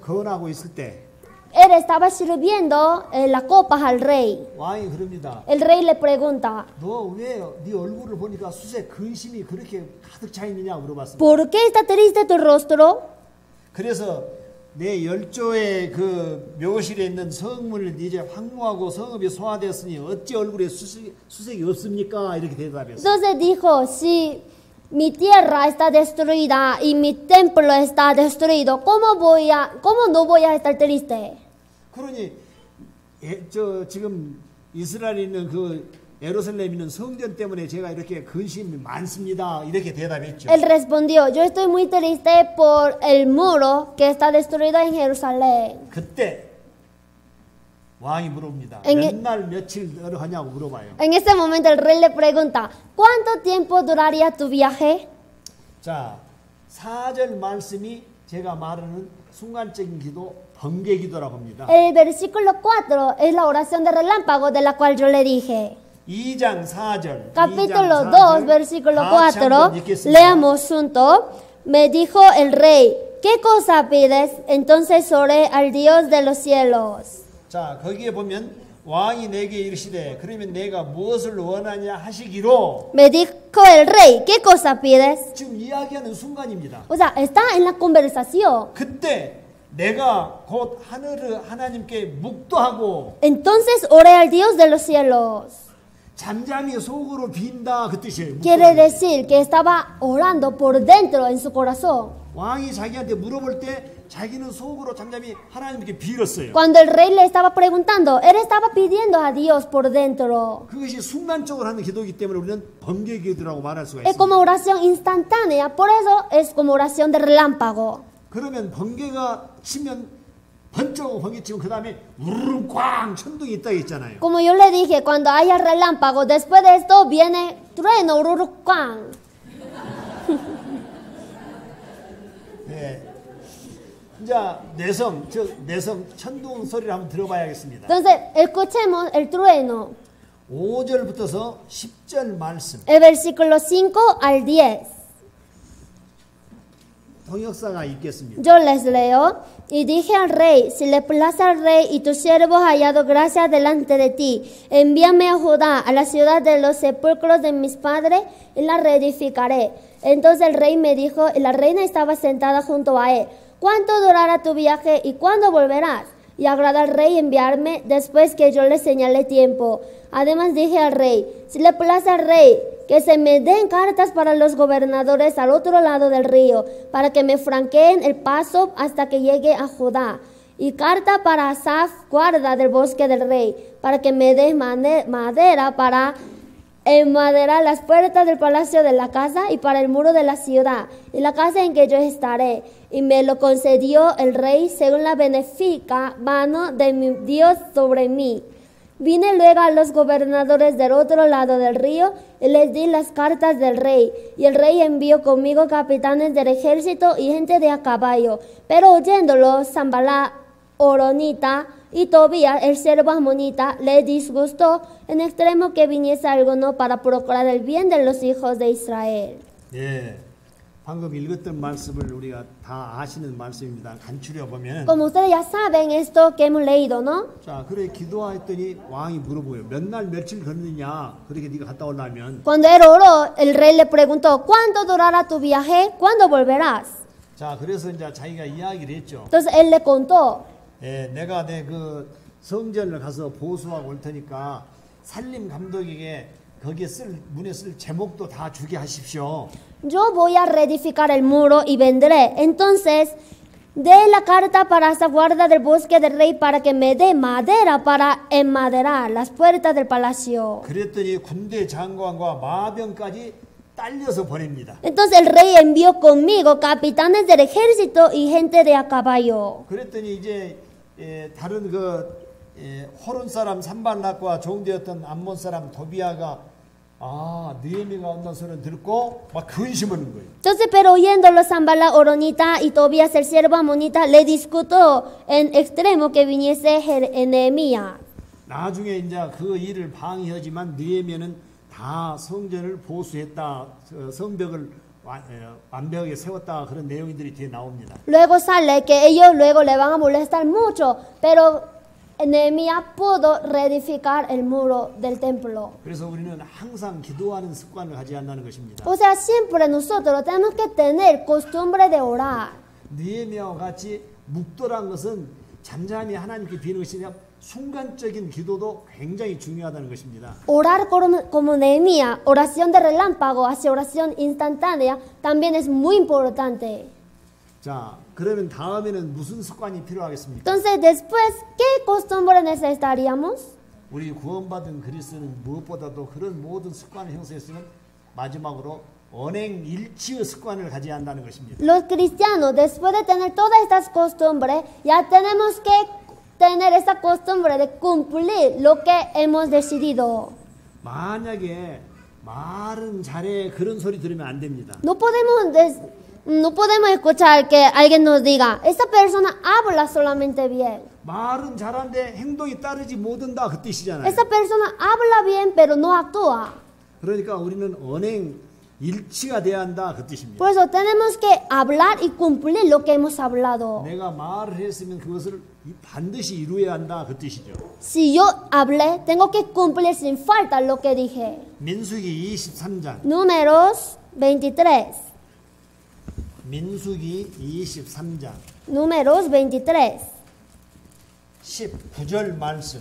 권하고 있을 때 Él estaba sirviendo las copas al rey. 왕이 그럽니다. El rey le pregunta, 너 왜 네 얼굴을 보니까 숫에 근심이 그렇게 가득 차 있느냐 물어봤습니다. ¿por qué está triste tu rostro? 그래서 내 열조의 그 묘실에 있는 성문을 이제 황무하고 성읍이 소화되었으니 어찌 얼굴에 수색이 없습니까? 이렇게 대답했어요. Entonces dijo, si mi tierra está destruida y mi templo está destruido, ¿cómo no voy a estar triste? 그러니 지금 이스라엘에 있는 그 예루살렘에 있는 성전 때문에 제가 이렇게 근심이 많습니다. 이렇게 대답했죠. Él respondió, yo estoy muy triste por el muro que está destruido en Jerusalén. 그때 왕이 물어봅니다. En 몇 날 며칠 하냐고 물어봐요. En ese momento el rey le pregunta, ¿cuánto tiempo duraría tu viaje? 자, 4절 말씀이 제가 말하는 순간적인 기도, 번개 기도라고 합니다. El versículo 4 es la oración de relámpago de la cual yo le dije. 2장 4절. Capítulo 2, versículo 4, leamos juntos. Me dijo el rey, ¿qué cosa pides? Entonces oré al Dios de los cielos. 자, 거기에 보면 왕이 내게 이르시되 그러면 내가 무엇을 원하냐 하시기로 Me dijo el rey, ¿qué cosa pides? 지금 이야기하는 순간입니다. O sea, está en la conversación. 그때 내가 곧 하나님께 묵도하고 Entonces oré al Dios de los cielos. 잠잠히 속으로 빈다 그 뜻이에요. Quiere decir que estaba orando por dentro en su corazón. 왕이 자기한테 물어볼 때 자기는 속으로 잠잠히 하나님께 빌었어요. Cuando el rey le estaba preguntando, él estaba pidiendo a Dios por dentro. 그것이 순간적으로 하는 기도이기 때문에 우리는 번개 기도라고 말할 수가 Es 있습니다. como oración instantánea, por eso es como oración de relámpago. 그러면 번개가 치면 번쩍 번개 치면 그 다음에 우르르 꽝 천둥이 있다 했잖아요. Como yo le dije, cuando haya relámpago, después de esto viene trueno, ururucuán. 네. 이제 내성 천둥 소리를 한번 들어봐야겠습니다. Entonces, escuchemos el trueno. 5절부터서 10절 말씀. El versículo 5 al 10. 통역사가 읽겠습니다. Yo les leo. Y dije al rey, si le place al rey y tus siervos hallado gracia delante de ti, envíame a Judá, a la ciudad de los sepulcros de mis padres, y la reedificaré. Entonces el rey me dijo, y la reina estaba sentada junto a él, ¿cuánto durará tu viaje y cuándo volverás? Y agrada al rey enviarme después que yo le señalé tiempo. Además dije al rey, si le place al rey, que se me den cartas para los gobernadores al otro lado del río, para que me franqueen el paso hasta que llegue a Judá. Y carta para Asaf, guarda del bosque del rey, para que me des madera para enmaderar las puertas del palacio de la casa y para el muro de la ciudad, y la casa en que yo estaré. Y me lo concedió el rey según la benéfica mano de mi Dios sobre mí. Vine luego a los gobernadores del otro lado del río y les di las cartas del rey. Y el rey envió conmigo capitanes del ejército y gente de a caballo. Pero oyéndolo, Sanballat, Horonita y Tobías, el siervo amonita, le disgustó en extremo que viniese alguno para procurar el bien de los hijos de Israel. 예, 방금 읽었던 말씀을 우리가 다 아시는 말씀입니다. 간추려 보면, Como ustedes ya saben esto que hemos leído, ¿no? 자, 그래 기도했더니 왕이 물어보요. 몇 날 며칠 걸리냐? 그렇게 네가 갔다 오려면, Cuando él oró, el rey le preguntó, ¿cuánto durará tu viaje? ¿Cuándo volverás? 자, 그래서 이제 자기가 이야기를 했죠. Entonces él le contó, 예, 내가 내 그 성전을 가서 보수하고 올 테니까 살림 감독에게 거기에 문에 쓸 제목도 다 주게 하십시오. yo voy a reedificar el muro y vendré. Entonces, dé la carta para esa guarda del bosque del rey para que me dé madera para enmaderar las puertas del palacio. 그랬더니 군대 장관과 마병까지 딸려서 보냅니다. Entonces el rey envió conmigo capitanes del ejército y gente de a caballo. 그랬더니 이제 다른 호론 사람 산발락과 종되었던 암몬 사람 도비아가 느헤미가 온다는 소리를 듣고 막 근심하는 거예요. Entonces, pero oyéndolo Sanballat, Horonita y Tobías, el siervo amonita, le discutió en extremo que viniese Nehemías. 나중에 이제 그 일을 방해하지만 느헤미야는 다 성전을 보수했다, 성벽을 완벽하게 세웠다, 그런 내용들이 뒤에 나옵니다. Luego sale que ellos luego le van a molestar mucho, pero Nehemías pudo reedificar el muro del templo. 그래서 우리는 항상 기도하는 습관을 가져야 한다는 것입니다. O sea, siempre nosotros tenemos que tener costumbre de orar. 느헤미야와 같이 묵도란 것은 잠잠히 하나님께 비는 것이 아니라 순간적인 기도도 굉장히 중요하다는 것입니다. Orar como Nehemías, oración de relámpago hacia oración instantánea, también es muy importante. 자, 그러면 다음에는 무슨 습관이 필요하겠습니까? Entonces, después, ¿qué costumbre necesitaríamos? 우리 구원받은 그리스도는 무엇보다도 그런 모든 습관을 형성했으면 마지막으로 언행 일치의 습관을 가져야 한다는 것입니다. Los cristianos, después de tener todas estas costumbres, ya tenemos que tener esa costumbre de cumplir lo que hemos decidido. 만약에 말은 잘해 그런 소리 들으면 안 됩니다. No podemos escuchar que alguien nos diga, esta persona habla solamente bien. 말은 잘하는데 행동이 따르지 못한다 그 뜻이잖아요. Esta persona habla bien, pero no actúa. 그러니까 우리는 언행 일치가 돼야 한다 그 뜻입니다. Por eso tenemos que hablar y cumplir lo que hemos hablado. 내가 말을 했으면 그것을 반드시 이루어야 한다 그 뜻이죠. Si yo hablé, tengo que cumplir sin falta lo que dije. 민수기 23장. Números 23. 민수기 23장. Números 23. 19절 말씀.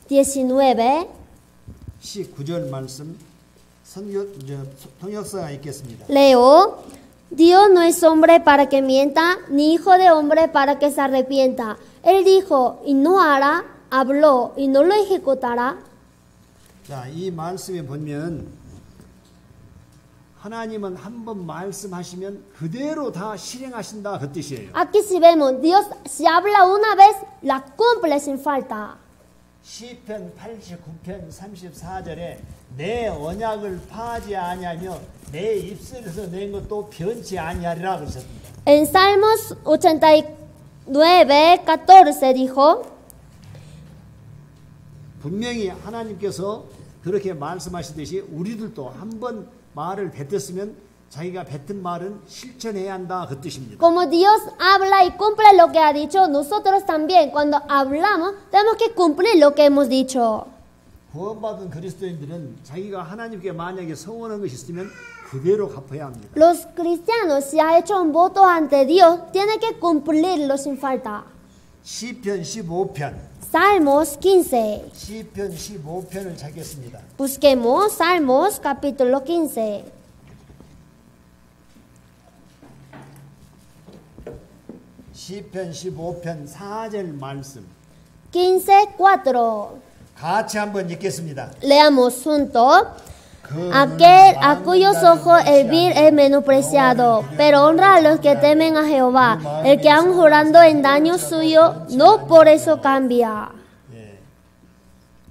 19. 19절 말씀. 통역사가 읽겠습니다. Leo, Dios no es hombre para que mienta, ni hijo de hombre para que se arrepienta. Él dijo y no hará, habló y no lo ejecutará. 자, 이 말씀에 보면 하나님은 한 번 말씀하시면 그대로 다 실행하신다 그 뜻이에요. Aquí si vemos, Dios si habla una vez, la cumple sin falta. 시편 89편 34절에 내 언약을 파하지 아니하며 내 입술에서 낸 것도 변치 아니하리라 그러셨습니다. En Salmos 89:14 dijo, 분명히 하나님께서 그렇게 말씀하시듯이 우리들도 한 번 말을 뱉었으면 자기가 뱉은 말은 실천해야 한다 그 뜻입니다. como Dios habla y cumple lo que ha dicho, nosotros también cuando hablamos tenemos que cumplir lo que hemos dicho. 구원받은 그리스도인들은 자기가 하나님께 만약에 서원한 것이 있으면 그대로 갚아야 합니다. Los cristianos, si ha hecho un voto ante Dios, tiene que cumplirlo sin falta. 시편 15편. Salmos 15. 시편 15편을 찾겠습니다. Busquemos Salmos capítulo 15. 시편 15편 4절 말씀 15:4. 같이 한번 읽겠습니다. Leamos juntos. Aquel a cuyos ojos el vil es menospreciado, pero honra a los que temen a Jehová. El que aun jurando en daño suyo, no por eso cambia. 예.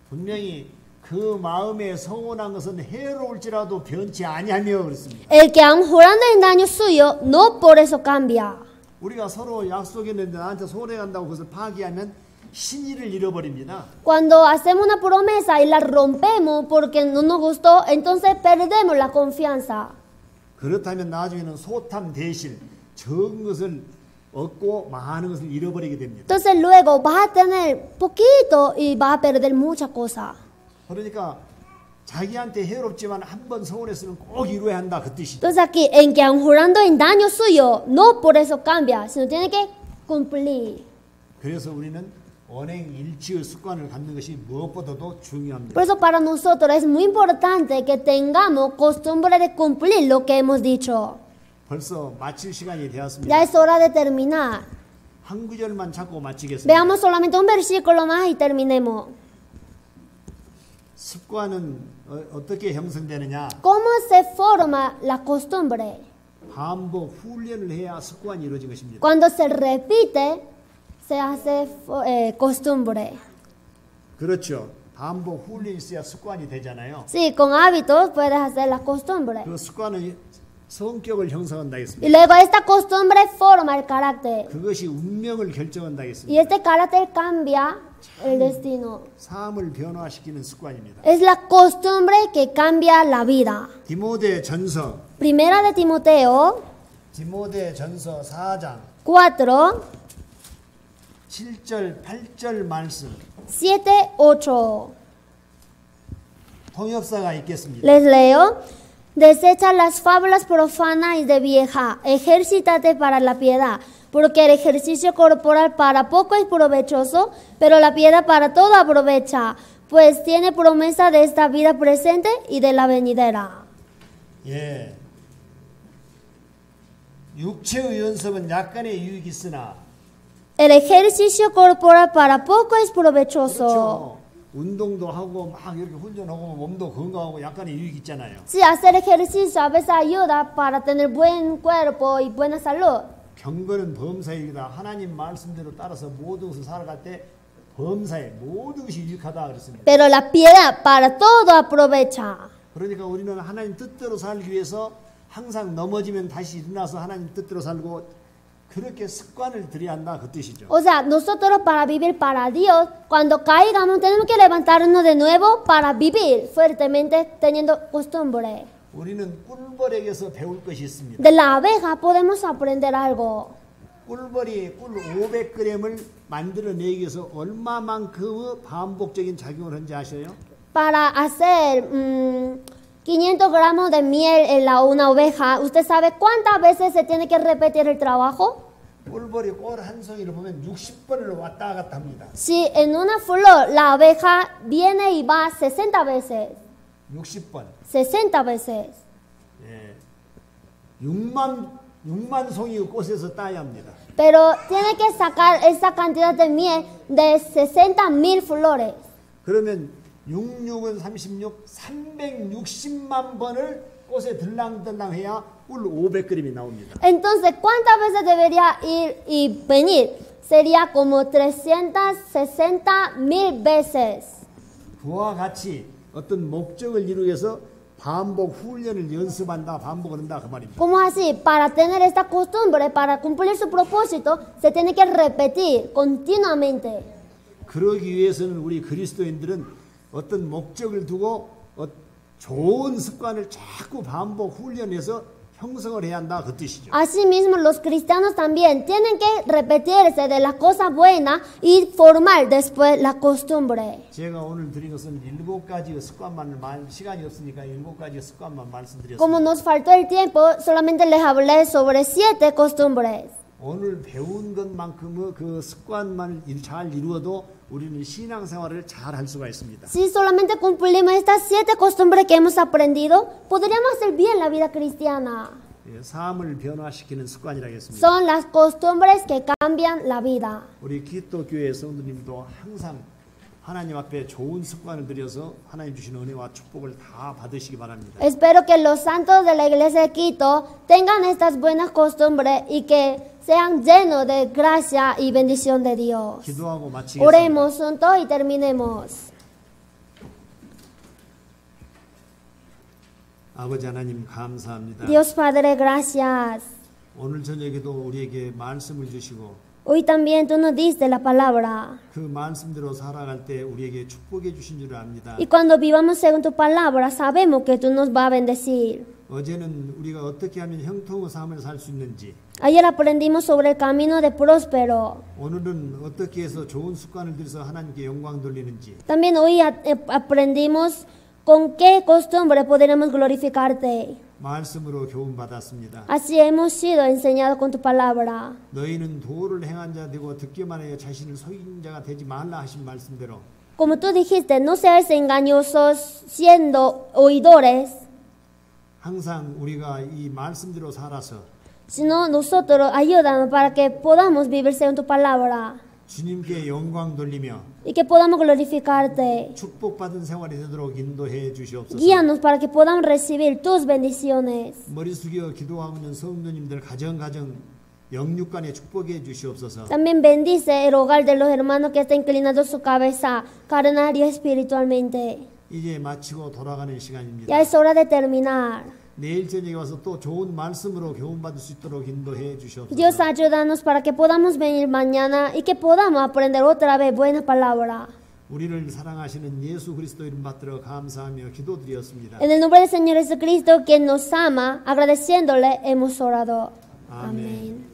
분명히 그 마음에 서운한 것은 해로울지라도 변치 아니하며 그랬습니다. El que aun jurando en daño suyo, no por eso cambia. 우리가 서로 약속했는데 나한테 손해간다고 그것을 파기하면 신의를 잃어버립니다. Cuando hacemos una promesa y la rompemos porque no nos gustó, entonces perdemos la confianza. 그렇다면 나중에는 소탐 대실 적은 것을 얻고 많은 것을 잃어버리게 됩니다. Entonces luego vas a tener poquito y vas a perder muchas cosas. 그러니까 자기한테 해롭지만 한 번 서운했으면 꼭 이루어야 한다 그 뜻이죠. Entonces aquí, en que aun jurando en daño suyo, no por eso cambia, sino tiene que cumplir. 그래서 우리는 언행 일치의 습관을 갖는 것이 무엇보다도 중요합니다. Por eso para nosotros es muy importante que tengamos costumbre de cumplir lo que hemos dicho. 벌써 마칠 시간이 되었습니다. Ya es hora de terminar. 한 구절만 잡고 마치겠습니다. Veamos solamente un versículo más y terminemos. 습관은 어떻게 형성되느냐? ¿Cómo se forma la costumbre? 반복 훈련을 해야 습관이 이루어진 것입니다. Cuando se repite, se hace costumbre. 그렇죠. 반복 훈련이 있어야 습관이 되잖아요. Sí, con hábitos puedes hacer la costumbre. 그 습관은 성격을 형성한다 Y 했습니다. luego esta costumbre forma el carácter. 그것이 운명을 결정한다 Y 했습니다. este carácter cambia el destino. 삶을 변화시키는 습관입니다. Es la costumbre que cambia la vida. 디모데 전서 Primera de Timoteo 디모데 전서 4장 4, 7절 8절 말씀 7, 8. 통역사가 읽겠습니다. Les leo. Desecha las fábulas profanas y de vieja, ejércitate para la piedad, porque el ejercicio corporal para poco es provechoso, pero la piedad para todo aprovecha, pues tiene promesa de esta vida presente y de la venidera. 예. 육체의 연습은 약간의 유익이 있으나 El ejercicio corporal para poco es provechoso. 그렇죠. 운동도 하고 막 이렇게 훈련하고 몸도 건강하고 약간의 유익이 있잖아요. Sí, hacer ejercicio a veces ayuda para tener buen cuerpo y buena salud. 경건은 범사이다. 하나님 말씀대로 따라서 모든 것을 살아갈 때 범사에 모든 것이 유익하다 그랬습니다. Pero la piedad para todo aprovecha. 그러니까 우리는 하나님 뜻대로 살기 위해서 항상 넘어지면 다시 일어나서 하나님 뜻대로 살고 그렇게 습관을 들여야 한다 그 뜻이죠. O sea, nosotros para vivir para Dios, cuando caigamos tenemos que levantarnos de nuevo para vivir fuertemente teniendo costumbre. 우리는 꿀벌에게서 배울 것이 있습니다. De la abeja podemos aprender algo. 꿀벌이 꿀 500g을 만들어내기 위해서 얼마만큼의 반복적인 작용을 하는지 아셔요? Para hacer 500 gramos de miel en una oveja, ¿usted sabe cuántas veces se tiene que repetir el trabajo? 꿀벌이 꿀 한 송이를 보면 60번을 왔다 갔다 합니다. Si en una flor la abeja viene y va 60 veces, 60번. 60 veces. 예. 6만 송이의 꽃에서 따야 합니다. Pero tiene que sacar esa cantidad de miel de 60,000 flores. 그러면 66은 36, 360만 번을 꽃에 들랑들랑 해야 꿀 500g이 나옵니다. Entonces, ¿cuántas veces debería ir y venir? Sería como 360,000 veces. 그와 같이 어떤 목적을 이루기 위해서 반복 훈련을 연습한다, 반복을 한다 그 말입니다. ¿Cómo así? Para tener esta costumbre, para cumplir su propósito, se tiene que repetir continuamente. 그러기 위해서는 우리 그리스도인들은 어떤 목적을 두고 좋은 습관을 자꾸 반복 훈련해서 형성을 해야 한다 그 뜻이죠. Asimismo, los cristianos también tienen que repetirse de las cosas buenas y formar después la costumbre. 제가 오늘 드린 것은 7가지의 습관만을 시간이 없으니까 7가지의 습관만 말씀드렸습니다. Como nos faltó el tiempo, solamente les hablé sobre 7 costumbres. 오늘 배운 것만큼의 그 습관만 잘 이루어도 우리는 신앙생활을 잘 할 수가 있습니다. Si solamente cumplimos estas 7 costumbres que hemos aprendido, podríamos hacer bien la vida cristiana. 삶을 변화시키는 습관이라겠습니다. Son las costumbres que cambian la vida. 우리 기독교회 성도님도 항상 하나님 앞에 좋은 습관을 들여서 하나님 주신 은혜와 축복을 다 받으시기 바랍니다. Espero que los santos de la iglesia de Quito tengan estas buenas costumbres y que sean llenos de gracia y bendición de Dios. 기도하고 마치겠습니다. Oremos juntos y terminemos. 아버지 하나님 감사합니다. Dios Padre, gracias. 오늘 저녁에도 우리에게 말씀을 주시고 Hoy también tú nos diste la palabra. 그 말씀대로 살아갈 때 우리에게 축복해 주신 줄 압니다. Y cuando vivamos según tu palabra, sabemos que tú nos vas a bendecir. 어제는 우리가 어떻게 하면 형통의 삶을 살 수 있는지, Ayer aprendimos sobre el camino de próspero. 오늘은 어떻게 해서 좋은 습관을 들여서 하나님께 영광 돌리는지, También hoy aprendimos con qué costumbre podremos glorificarte. 말씀으로 교훈 받았습니다. Así hemos sido enseñados con tu palabra. 너희는 도를 행한 자 되고 듣기만 하여 자신을 속인 자가 되지 말라 하신 말씀대로 Como tú dijiste, no seáis engañosos siendo oidores, 항상 우리가 이 말씀대로 살아서 sino nosotros ayúdanos para que podamos vivir según tu palabra 주님께 영광 돌리며 y que podamos glorificarte. 축복받은 생활이 되도록 인도해 주시옵소서. Guíanos para que podamos recibir tus bendiciones. 머리 숙여 기도하고 있는 성도님들 가정 영육간에 축복해 주시옵소서. También bendice el hogar de los hermanos que está inclinando su cabeza carnal y espiritualmente. 이제 마치고 돌아가는 시간입니다. Ya es hora de terminar. 내일 저녁에 와서 또 좋은 말씀으로 교훈받을 수 있도록 인도해 주시옵소서. Dios, ayúdanos para que podamos venir mañana y que podamos aprender otra vez buena palabra. 우리를 사랑하시는 예수 그리스도 이름 받들어 감사하며 기도드렸습니다. En el nombre del Señor Jesucristo, quien nos ama, agradeciéndole, hemos orado. 아멘. Amén.